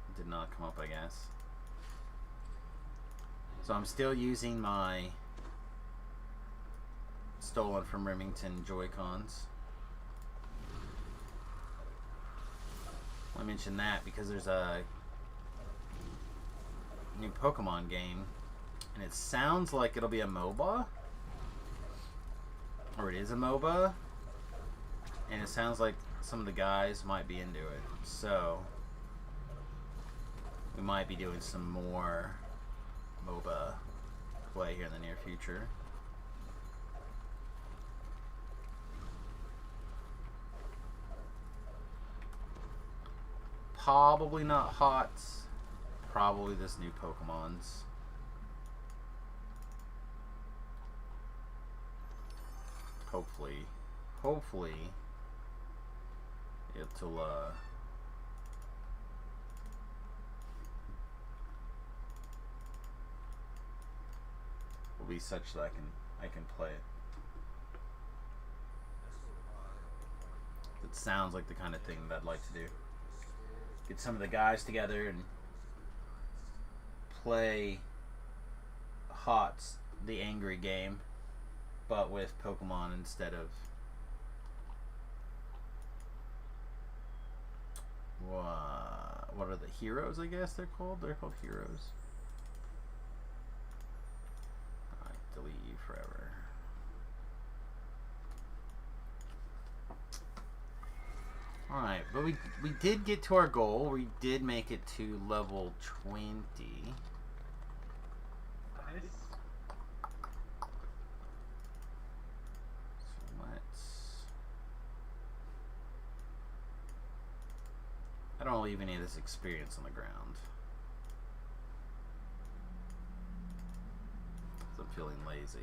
it did not come up, I guess. So I'm still using my stolen from Remington Joy-Cons. I mention that because there's a new Pokemon game, and it sounds like it'll be a MOBA, or it is a MOBA, and it sounds like some of the guys might be into it, so we might be doing some more MOBA play here in the near future. Probably not HOTS. Probably this new Pokemon's. Hopefully it'll will be such that I can play it. It sounds like the kind of thing that I'd like to do. Get some of the guys together and play HOTS, the angry game, but with Pokemon instead of what are the heroes? I guess they're called. They're called heroes. Alright, delete you forever. Alright, but we did get to our goal. We did make it to level 20. Nice. So I don't want to leave any of this experience on the ground. 'Cause I'm feeling lazy.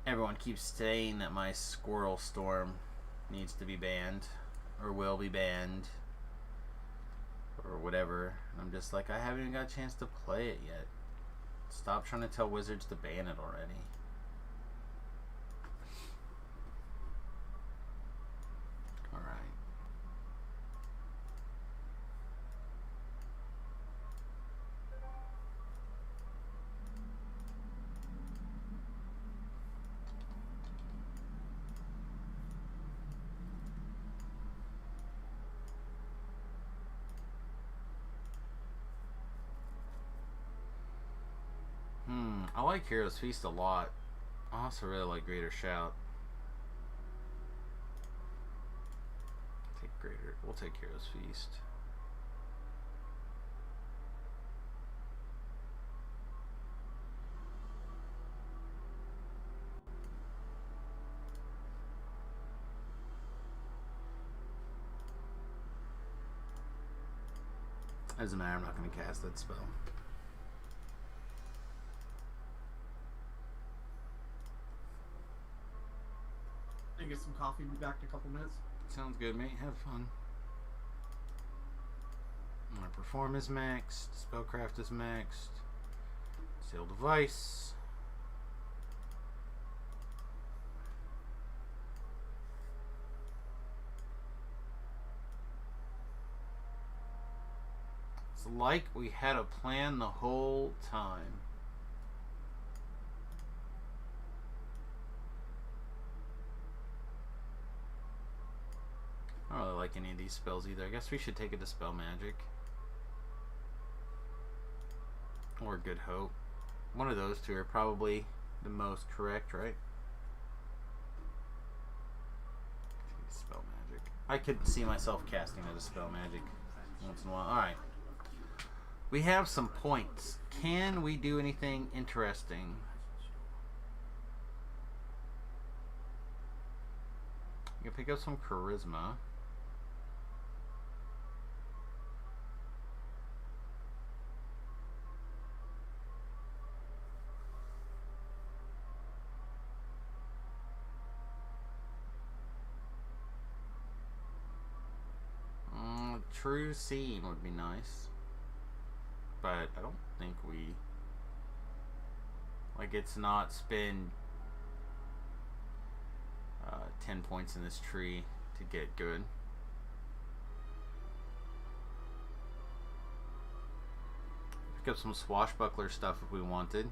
Everyone keeps saying that my Squirrel Storm needs to be banned, or will be banned, or whatever. And I'm just like, I haven't even got a chance to play it yet. Stop trying to tell Wizards to ban it already. Alright. I like Hero's Feast a lot. I also really like Greater Shout. We'll take Hero's Feast. Doesn't matter, I'm not going to cast that spell. I get some coffee, be back in a couple minutes. Sounds good, mate. Have fun. My Perform is maxed. Spellcraft is maxed. Seal Device. It's like we had a plan the whole time. I don't really like any of these spells either. I guess we should take it to Spell Magic. Or Good Hope. One of those two are probably the most correct, right? Spell Magic. I could see myself casting it as Spell Magic once in a while. Alright. We have some points. Can we do anything interesting? You can pick up some Charisma. True Seam would be nice, but I don't think we, like, it's not spend 10 points in this tree to get good. Pick up some Swashbuckler stuff if we wanted.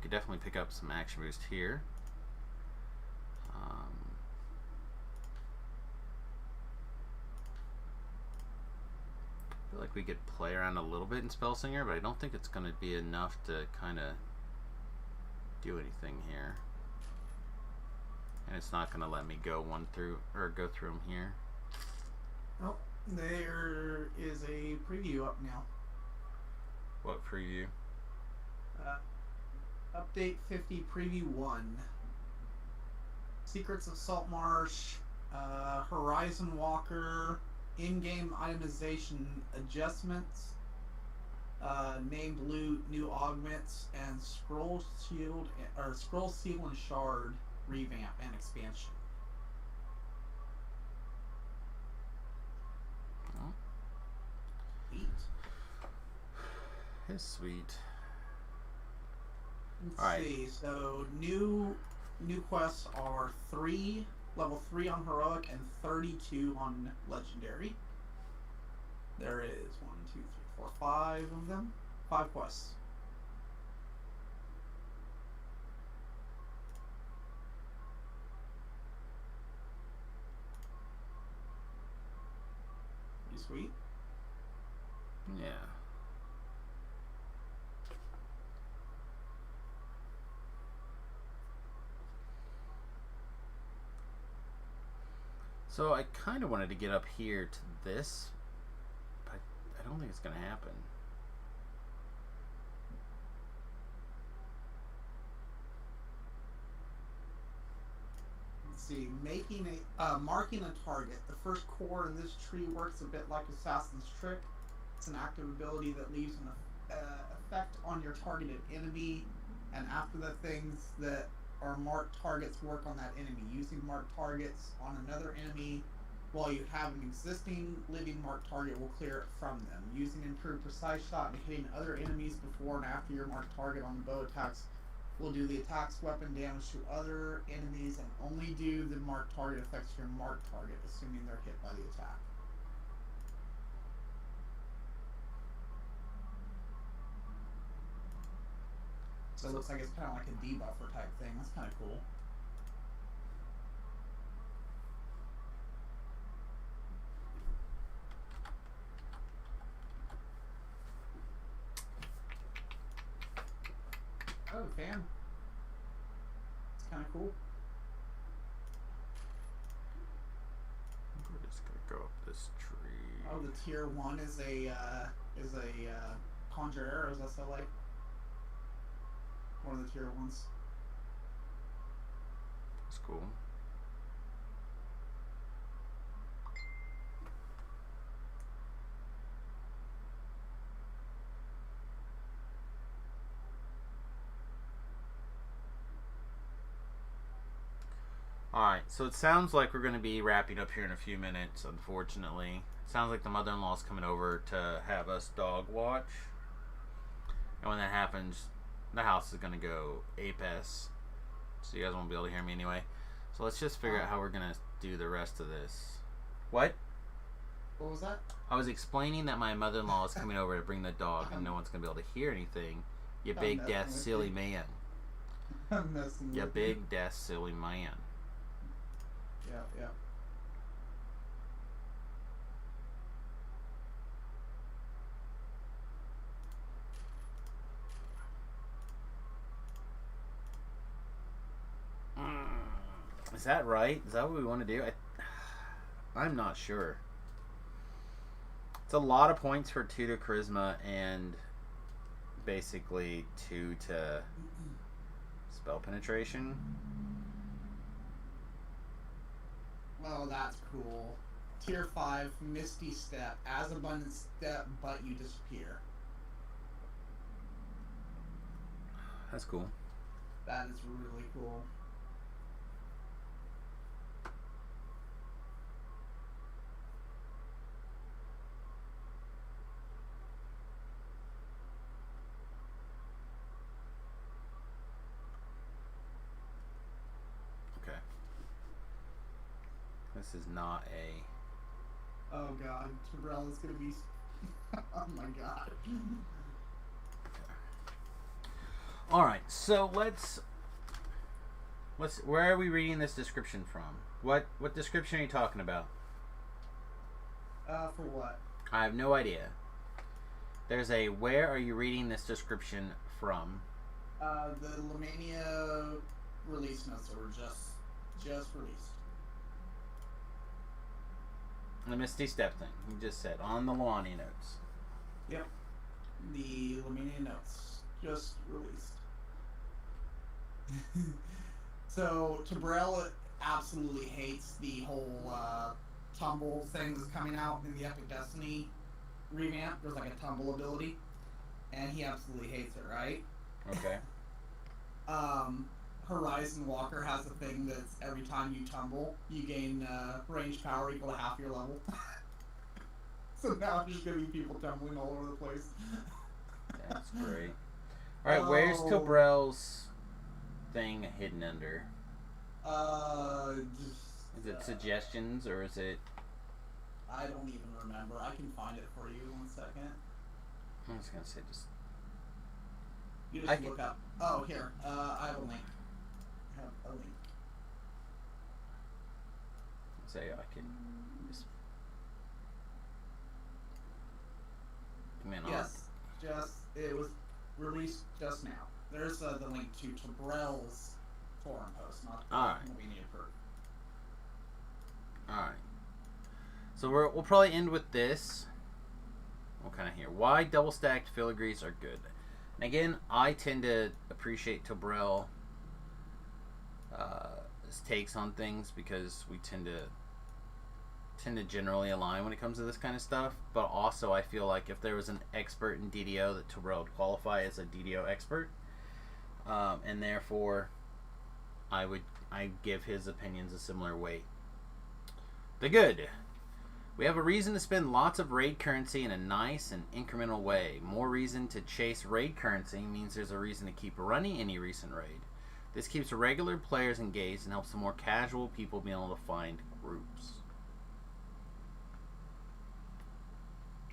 Could definitely pick up some action boost here. I feel like we could play around a little bit in Spellsinger, but I don't think it's going to be enough to kind of do anything here. And it's not going to let me go go through them here. Oh, there is a preview up now. What preview? Update 50 Preview 1. Secrets of Saltmarsh, Horizon Walker, in-game itemization adjustments, named loot, new augments, and Scroll Seal and Shard revamp and expansion. Oh. Sweet. It's sweet. Let's see. So new quests are level 3 on heroic and 32 on legendary. There is 1, 2, 3, 4, 5 of them. 5 quests. Pretty sweet. Yeah. So I kind of wanted to get up here to this, but I don't think it's going to happen. Let's see, marking a target. The first core in this tree works a bit like Assassin's Trick. It's an active ability that leaves an effect on your targeted enemy, and after the things that are marked targets work on that enemy. Using marked targets on another enemy while you have an existing living marked target will clear it from them. Using improved precise shot and hitting other enemies before and after your marked target on the bow attacks will do the attack's weapon damage to other enemies and only do the marked target effects to your marked target, assuming they're hit by the attack. So it looks like it's kind of like a debuffer type thing. That's kind of cool. Oh, fan. It's kind of cool. We're just gonna go up this tree. Oh, the tier 1 is a conjure arrows. That's so like one of the tier 1s. That's cool. Alright, so it sounds like we're going to be wrapping up here in a few minutes, unfortunately. It sounds like the mother-in-law's coming over to have us dog watch. And when that happens, the house is going to go ape-s. So you guys won't be able to hear me anyway. So let's just figure out how we're going to do the rest of this. What? What was that? I was explaining that my mother-in-law is coming over to bring the dog and no one's going to be able to hear anything. You big, deaf, silly man. I'm messing You with big, deaf, silly man. Yeah. Is that right? Is that what we want to do? I'm not sure. It's a lot of points for 2 to charisma and basically 2 to spell penetration. Oh, that's cool. Tier 5, Misty Step. As abundant step, but you disappear. That's cool. That is really cool. Okay. This is not a... Oh god, Terrell is gonna be... oh my god. Alright, so let's... Where are we reading this description from? What description are you talking about? For what? I have no idea. There's a where are you reading this description from? The Lamania release notes that were just released. The Misty Step thing. You just said on the Lawani notes. Yep. The Lamania notes just released. So Tabrel absolutely hates the whole tumble thing that's coming out in the Epic Destiny revamp. There's like a tumble ability, and he absolutely hates it, right? Okay. Horizon Walker has a thing that's every time you tumble, you gain range power equal to half your level. So now there's gonna be people tumbling all over the place. That's great. Alright, where's Tobrel's thing hidden under? Is it suggestions or is it... I don't even remember. I can find it for you. 1 second. I was gonna say just... You just look up. Oh, here. I have a link. Say I can just... Come in Yes. It was released just now. There's the link to Tabrel's forum post, not what we need for. Alright. So we'll probably end with this. We'll kind of hear why double stacked filigrees are good. And again, I tend to appreciate Tobrel's takes on things because we tend to generally align when it comes to this kind of stuff. But also, I feel like if there was an expert in DDO, that Tobrel would qualify as a DDO expert, and therefore, I give his opinions a similar weight. The good. We have a reason to spend lots of raid currency in a nice and incremental way. More reason to chase raid currency means there's a reason to keep running any recent raid. This keeps regular players engaged and helps the more casual people be able to find groups.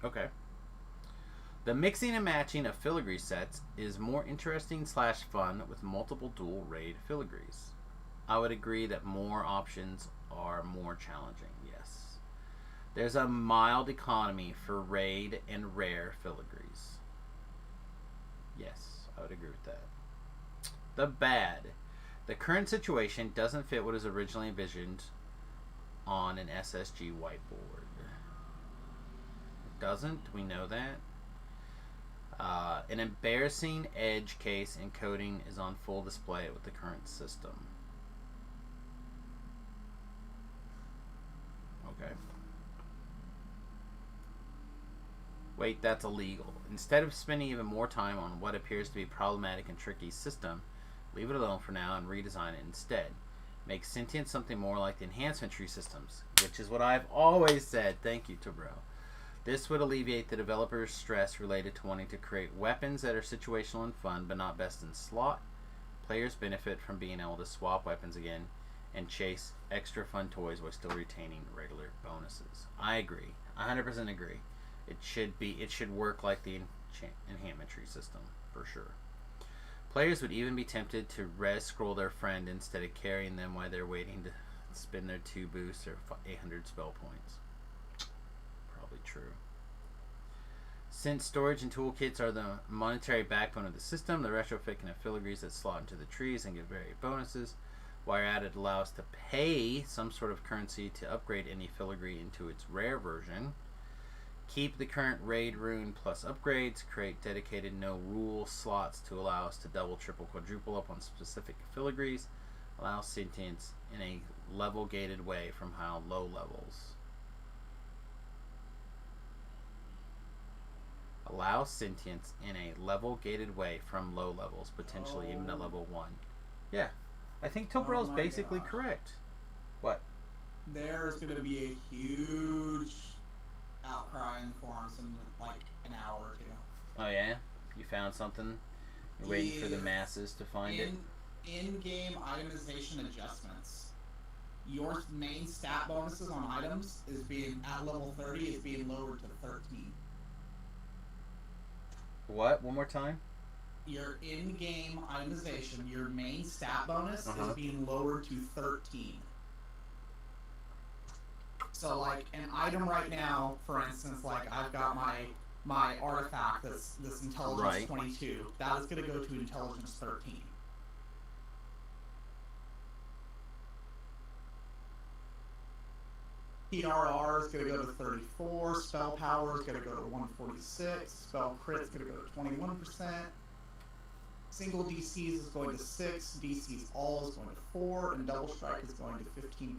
Okay. The mixing and matching of filigree sets is more interesting / fun with multiple dual raid filigrees. I would agree that more options are more challenging, yes. There's a mild economy for raid and rare filigrees. Yes, I would agree with that. The bad. The current situation doesn't fit what is originally envisioned on an SSG whiteboard. It doesn't? Do we know that? An embarrassing edge case encoding is on full display with the current system. Okay. Wait, that's illegal. Instead of spending even more time on what appears to be a problematic and tricky system, leave it alone for now and redesign it instead. Make sentient something more like the enhancement tree systems, which is what I've always said. Thank you, Tobro. This would alleviate the developer's stress related to wanting to create weapons that are situational and fun, but not best in slot. Players benefit from being able to swap weapons again and chase extra fun toys while still retaining regular bonuses. I agree. 100% agree. It should work like the enhancement tree system, for sure. Players would even be tempted to res scroll their friend instead of carrying them while they're waiting to spend their 2 boosts or 800 spell points. Probably true. Since storage and toolkits are the monetary backbone of the system, the retrofit can have filigrees that slot into the trees and give varied bonuses. While added allow us to pay some sort of currency to upgrade any filigree into its rare version. Keep the current raid rune plus upgrades. Create dedicated no rule slots to allow us to double, triple, quadruple up on specific filigrees. Allow sentience in a level gated way from how low levels. Allow sentience in a level gated way from low levels, potentially even at level 1. Yeah. I think Tobrel's basically correct. What? There's going to be a huge outcry in the forums in like an hour or 2. Oh yeah? You found something? You're waiting for the masses to find it? In-game itemization adjustments. Your main stat bonuses on items is being at level 30 is being lowered to 13. What? One more time? Your in-game itemization, your main stat bonus is being lowered to 13. So like an item right now, for instance, like I've got my artifact that's this intelligence 22. That is going to go to intelligence 13. PRR is going to go to 34. Spell power is going to go to 146. Spell crit is going to go to 21%. Single DCs is going to 6. DCs all is going to 4, and double strike is going to 15%.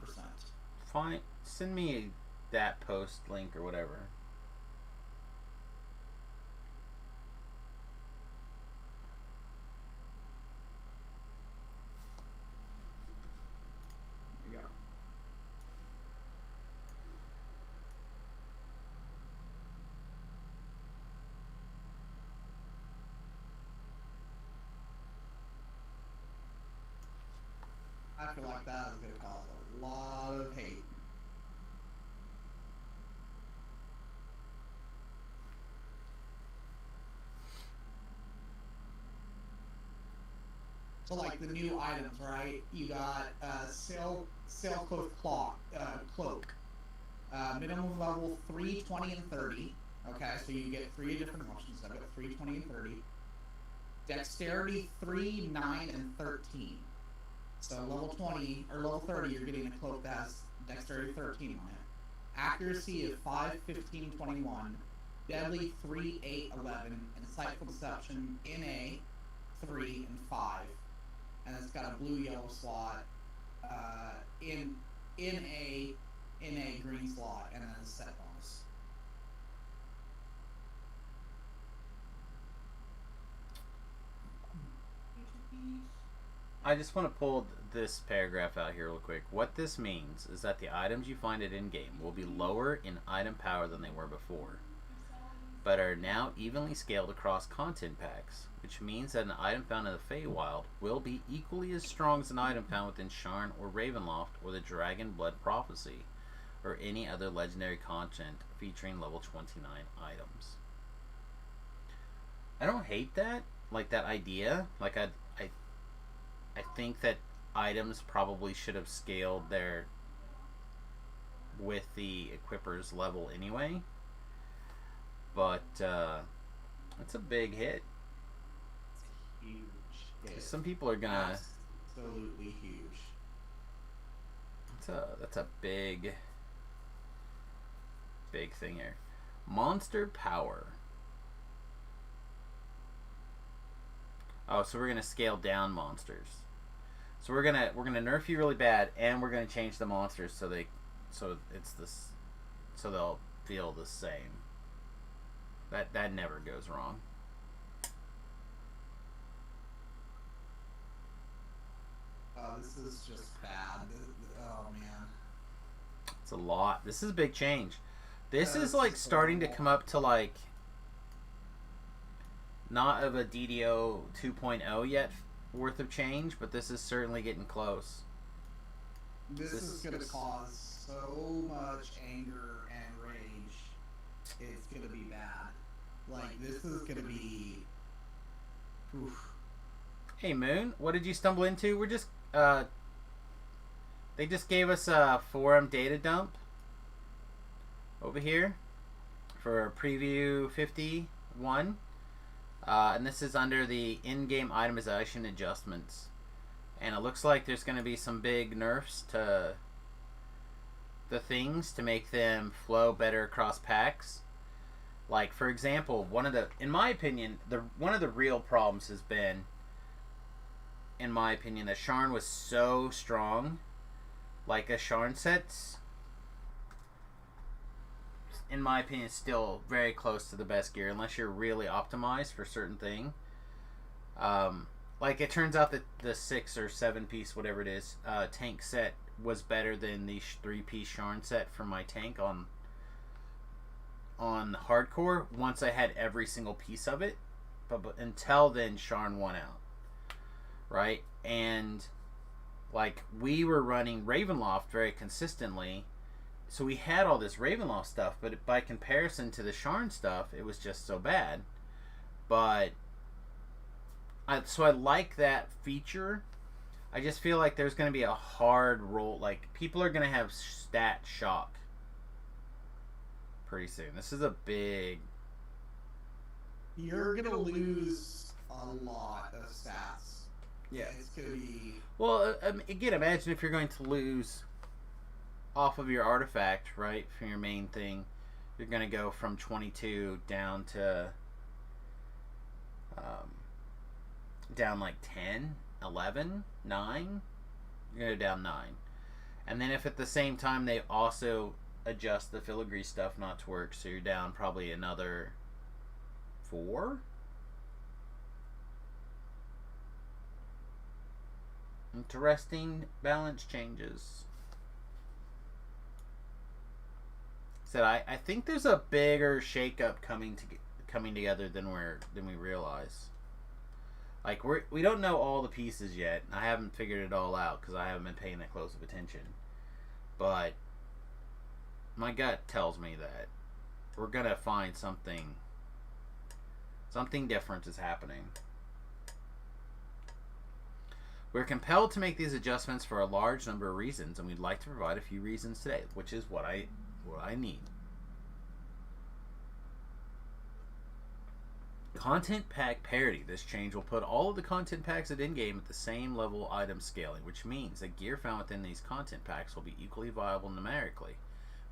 Fine. Send me that post link or whatever. There you go. I feel like that is going to cause a lot of hate. So like the new items, right? You got sailcloth cloak. Minimum level 3, 20, and 30. Okay, so you get 3 different options. I've got 3, 20, and 30. Dexterity 3, 9, and 13. So level 20 or level 30, you're getting a cloak that has dexterity 13 on it. Accuracy of 5, 15, 21. Deadly 3, 8, 11, and insightful deception NA 3 and 5. And it's got a blue yellow slot, in a green slot, and then a set bonus. I just want to pull this paragraph out here real quick. What this means is that the items you find at in-game will be lower in item power than they were before, but are now evenly scaled across content packs, which means that an item found in the Feywild will be equally as strong as an item found within Sharn or Ravenloft or the Dragon Blood Prophecy, or any other legendary content featuring level 29 items. I don't hate that, like that idea. Like I think that items probably should have scaled their with the equipper's level anyway. But it's a big hit. Huge hit. Some people are gonna. Absolutely huge. That's a big thing here. Monster power. Oh, so we're gonna scale down monsters. So we're gonna nerf you really bad, and we're gonna change the monsters so they'll feel the same. That never goes wrong. This is just bad. Oh man. It's a lot. This is a big change. This is like starting to come up to like not of a DDO 2.0 yet worth of change, but this is certainly getting close. This is going to cause so much anger and rage. It's going to be bad. Like, this is going to be... Oof. Hey Moon, what did you stumble into? We're just they just gave us a forum data dump over here for preview 51. And this is under the in-game itemization adjustments. And it looks like there's going to be some big nerfs to the things to make them flow better across packs. Like, for example, in my opinion, one of the real problems has been, in my opinion, that Sharn was so strong. Like, a Sharn set's, in my opinion, still very close to the best gear, unless you're really optimized for certain thing. Like, it turns out that the 6 or 7 piece, whatever it is, tank set was better than the 3-piece Sharn set for my tank on hardcore once I had every single piece of it. But until then, Sharn won out. Right? And, like, we were running Ravenloft very consistently. So we had all this Ravenloft stuff, but by comparison to the Sharn stuff, it was just so bad. But so I like that feature. I just feel like there's going to be a hard roll. Like, people are going to have stat shock pretty soon. This is a big... You're going to lose a lot of stats. Yeah, it's going to be... Well, again, imagine if you're going to lose off of your artifact, right, from your main thing. You're going to go from 22 down to... down like 10, 11, 9. You're going to go down 9. And then if at the same time they also adjust the filigree stuff not to work, so you're down probably another 4. Interesting balance changes. Said I think there's a bigger shakeup coming together than we realize. Like, we don't know all the pieces yet. I haven't figured it all out because I haven't been paying that close of attention. But my gut tells me that we're gonna find something different is happening. We're compelled to make these adjustments for a large number of reasons, and we'd like to provide a few reasons today, which is what I need. Content pack parity. This change will put all of the content packs at in-game at the same level item scaling, which means that gear found within these content packs will be equally viable numerically,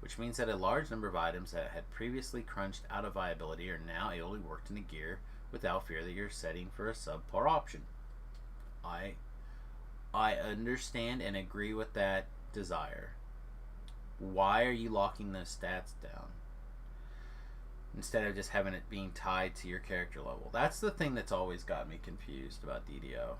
which means that a large number of items that had previously crunched out of viability are now able to be worked into gear without fear that you're setting for a subpar option. I understand and agree with that desire. Why are you locking those stats down instead of just having it being tied to your character level? That's the thing that's always got me confused about DDO.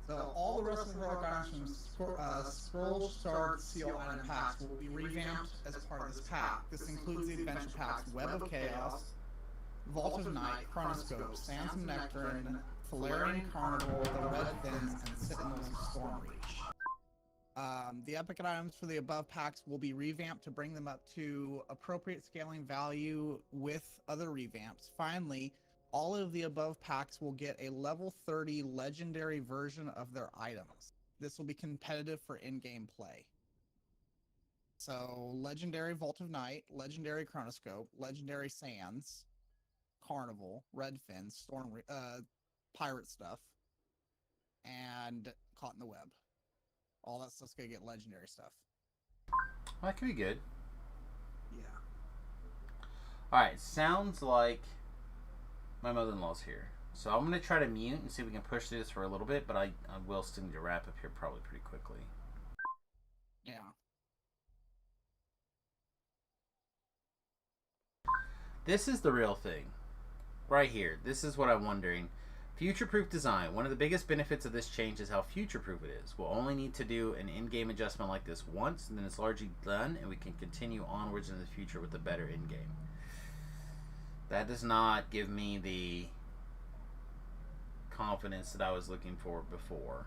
So all the rest of the heroic items from Scroll Shard Seal item packs will be revamped as part of this pack. This includes the adventure packs Web of Chaos, Vault of Night, Chronoscope, Sands of Nectarine, Valerian Carnival, The Red Fins, and Sentinels of Stormreach. The epic items for the above packs will be revamped to bring them up to appropriate scaling value with other revamps. Finally, all of the above packs will get a level 30 legendary version of their items. This will be competitive for in-game play. So, legendary Vault of Night, legendary Chronoscope, legendary Sands, Carnival, Redfin, Storm, pirate stuff, and Caught in the Web. All that stuff's gonna get legendary stuff. That could be good. Yeah. Alright, sounds like my mother-in-law's here. So I'm going to try to mute and see if we can push through this for a little bit, but I will still need to wrap up here probably pretty quickly. Yeah. This is the real thing. Right here. This is what I'm wondering. Future-proof design. One of the biggest benefits of this change is how future-proof it is. We'll only need to do an in-game adjustment like this once, and then it's largely done, and we can continue onwards in the future with a better in-game. That does not give me the confidence that I was looking for before.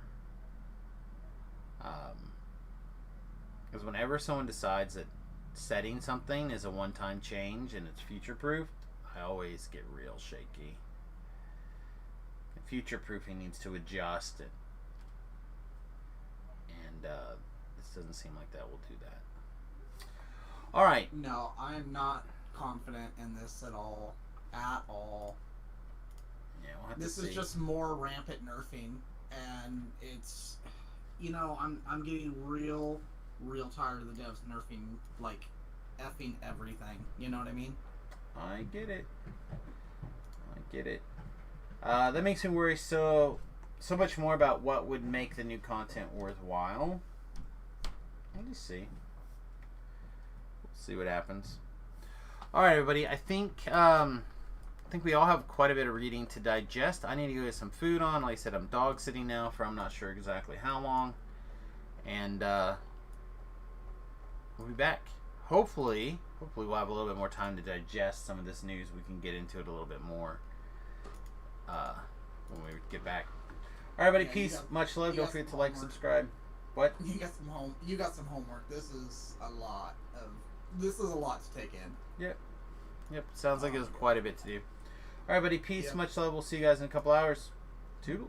Because whenever someone decides that setting something is a one-time change and it's future-proofed, I always get real shaky. Future-proofing needs to adjust it, and this doesn't seem like that will do that. All right. No, I'm not confident in this at all. At all. Yeah, we'll have this to is see. just more rampant nerfing, and it's, you know, I'm getting real tired of the devs nerfing, like, effing everything. You know what I mean? I get it. That makes me worry so much more about what would make the new content worthwhile. We'll just see. We'll see what happens. All right, everybody. I think we all have quite a bit of reading to digest. I need to go get some food on. Like I said, I'm dog sitting now for I'm not sure exactly how long, and we'll be back. Hopefully we'll have a little bit more time to digest some of this news. We can get into it a little bit more when we get back. All right, everybody. Yeah, peace. Much love. Don't forget to like, subscribe. What? You got some homework. This is a lot to take in. Yep. Sounds like it was quite a bit to do. All right, buddy. Peace. Much love. We'll see you guys in a couple hours. Toodles.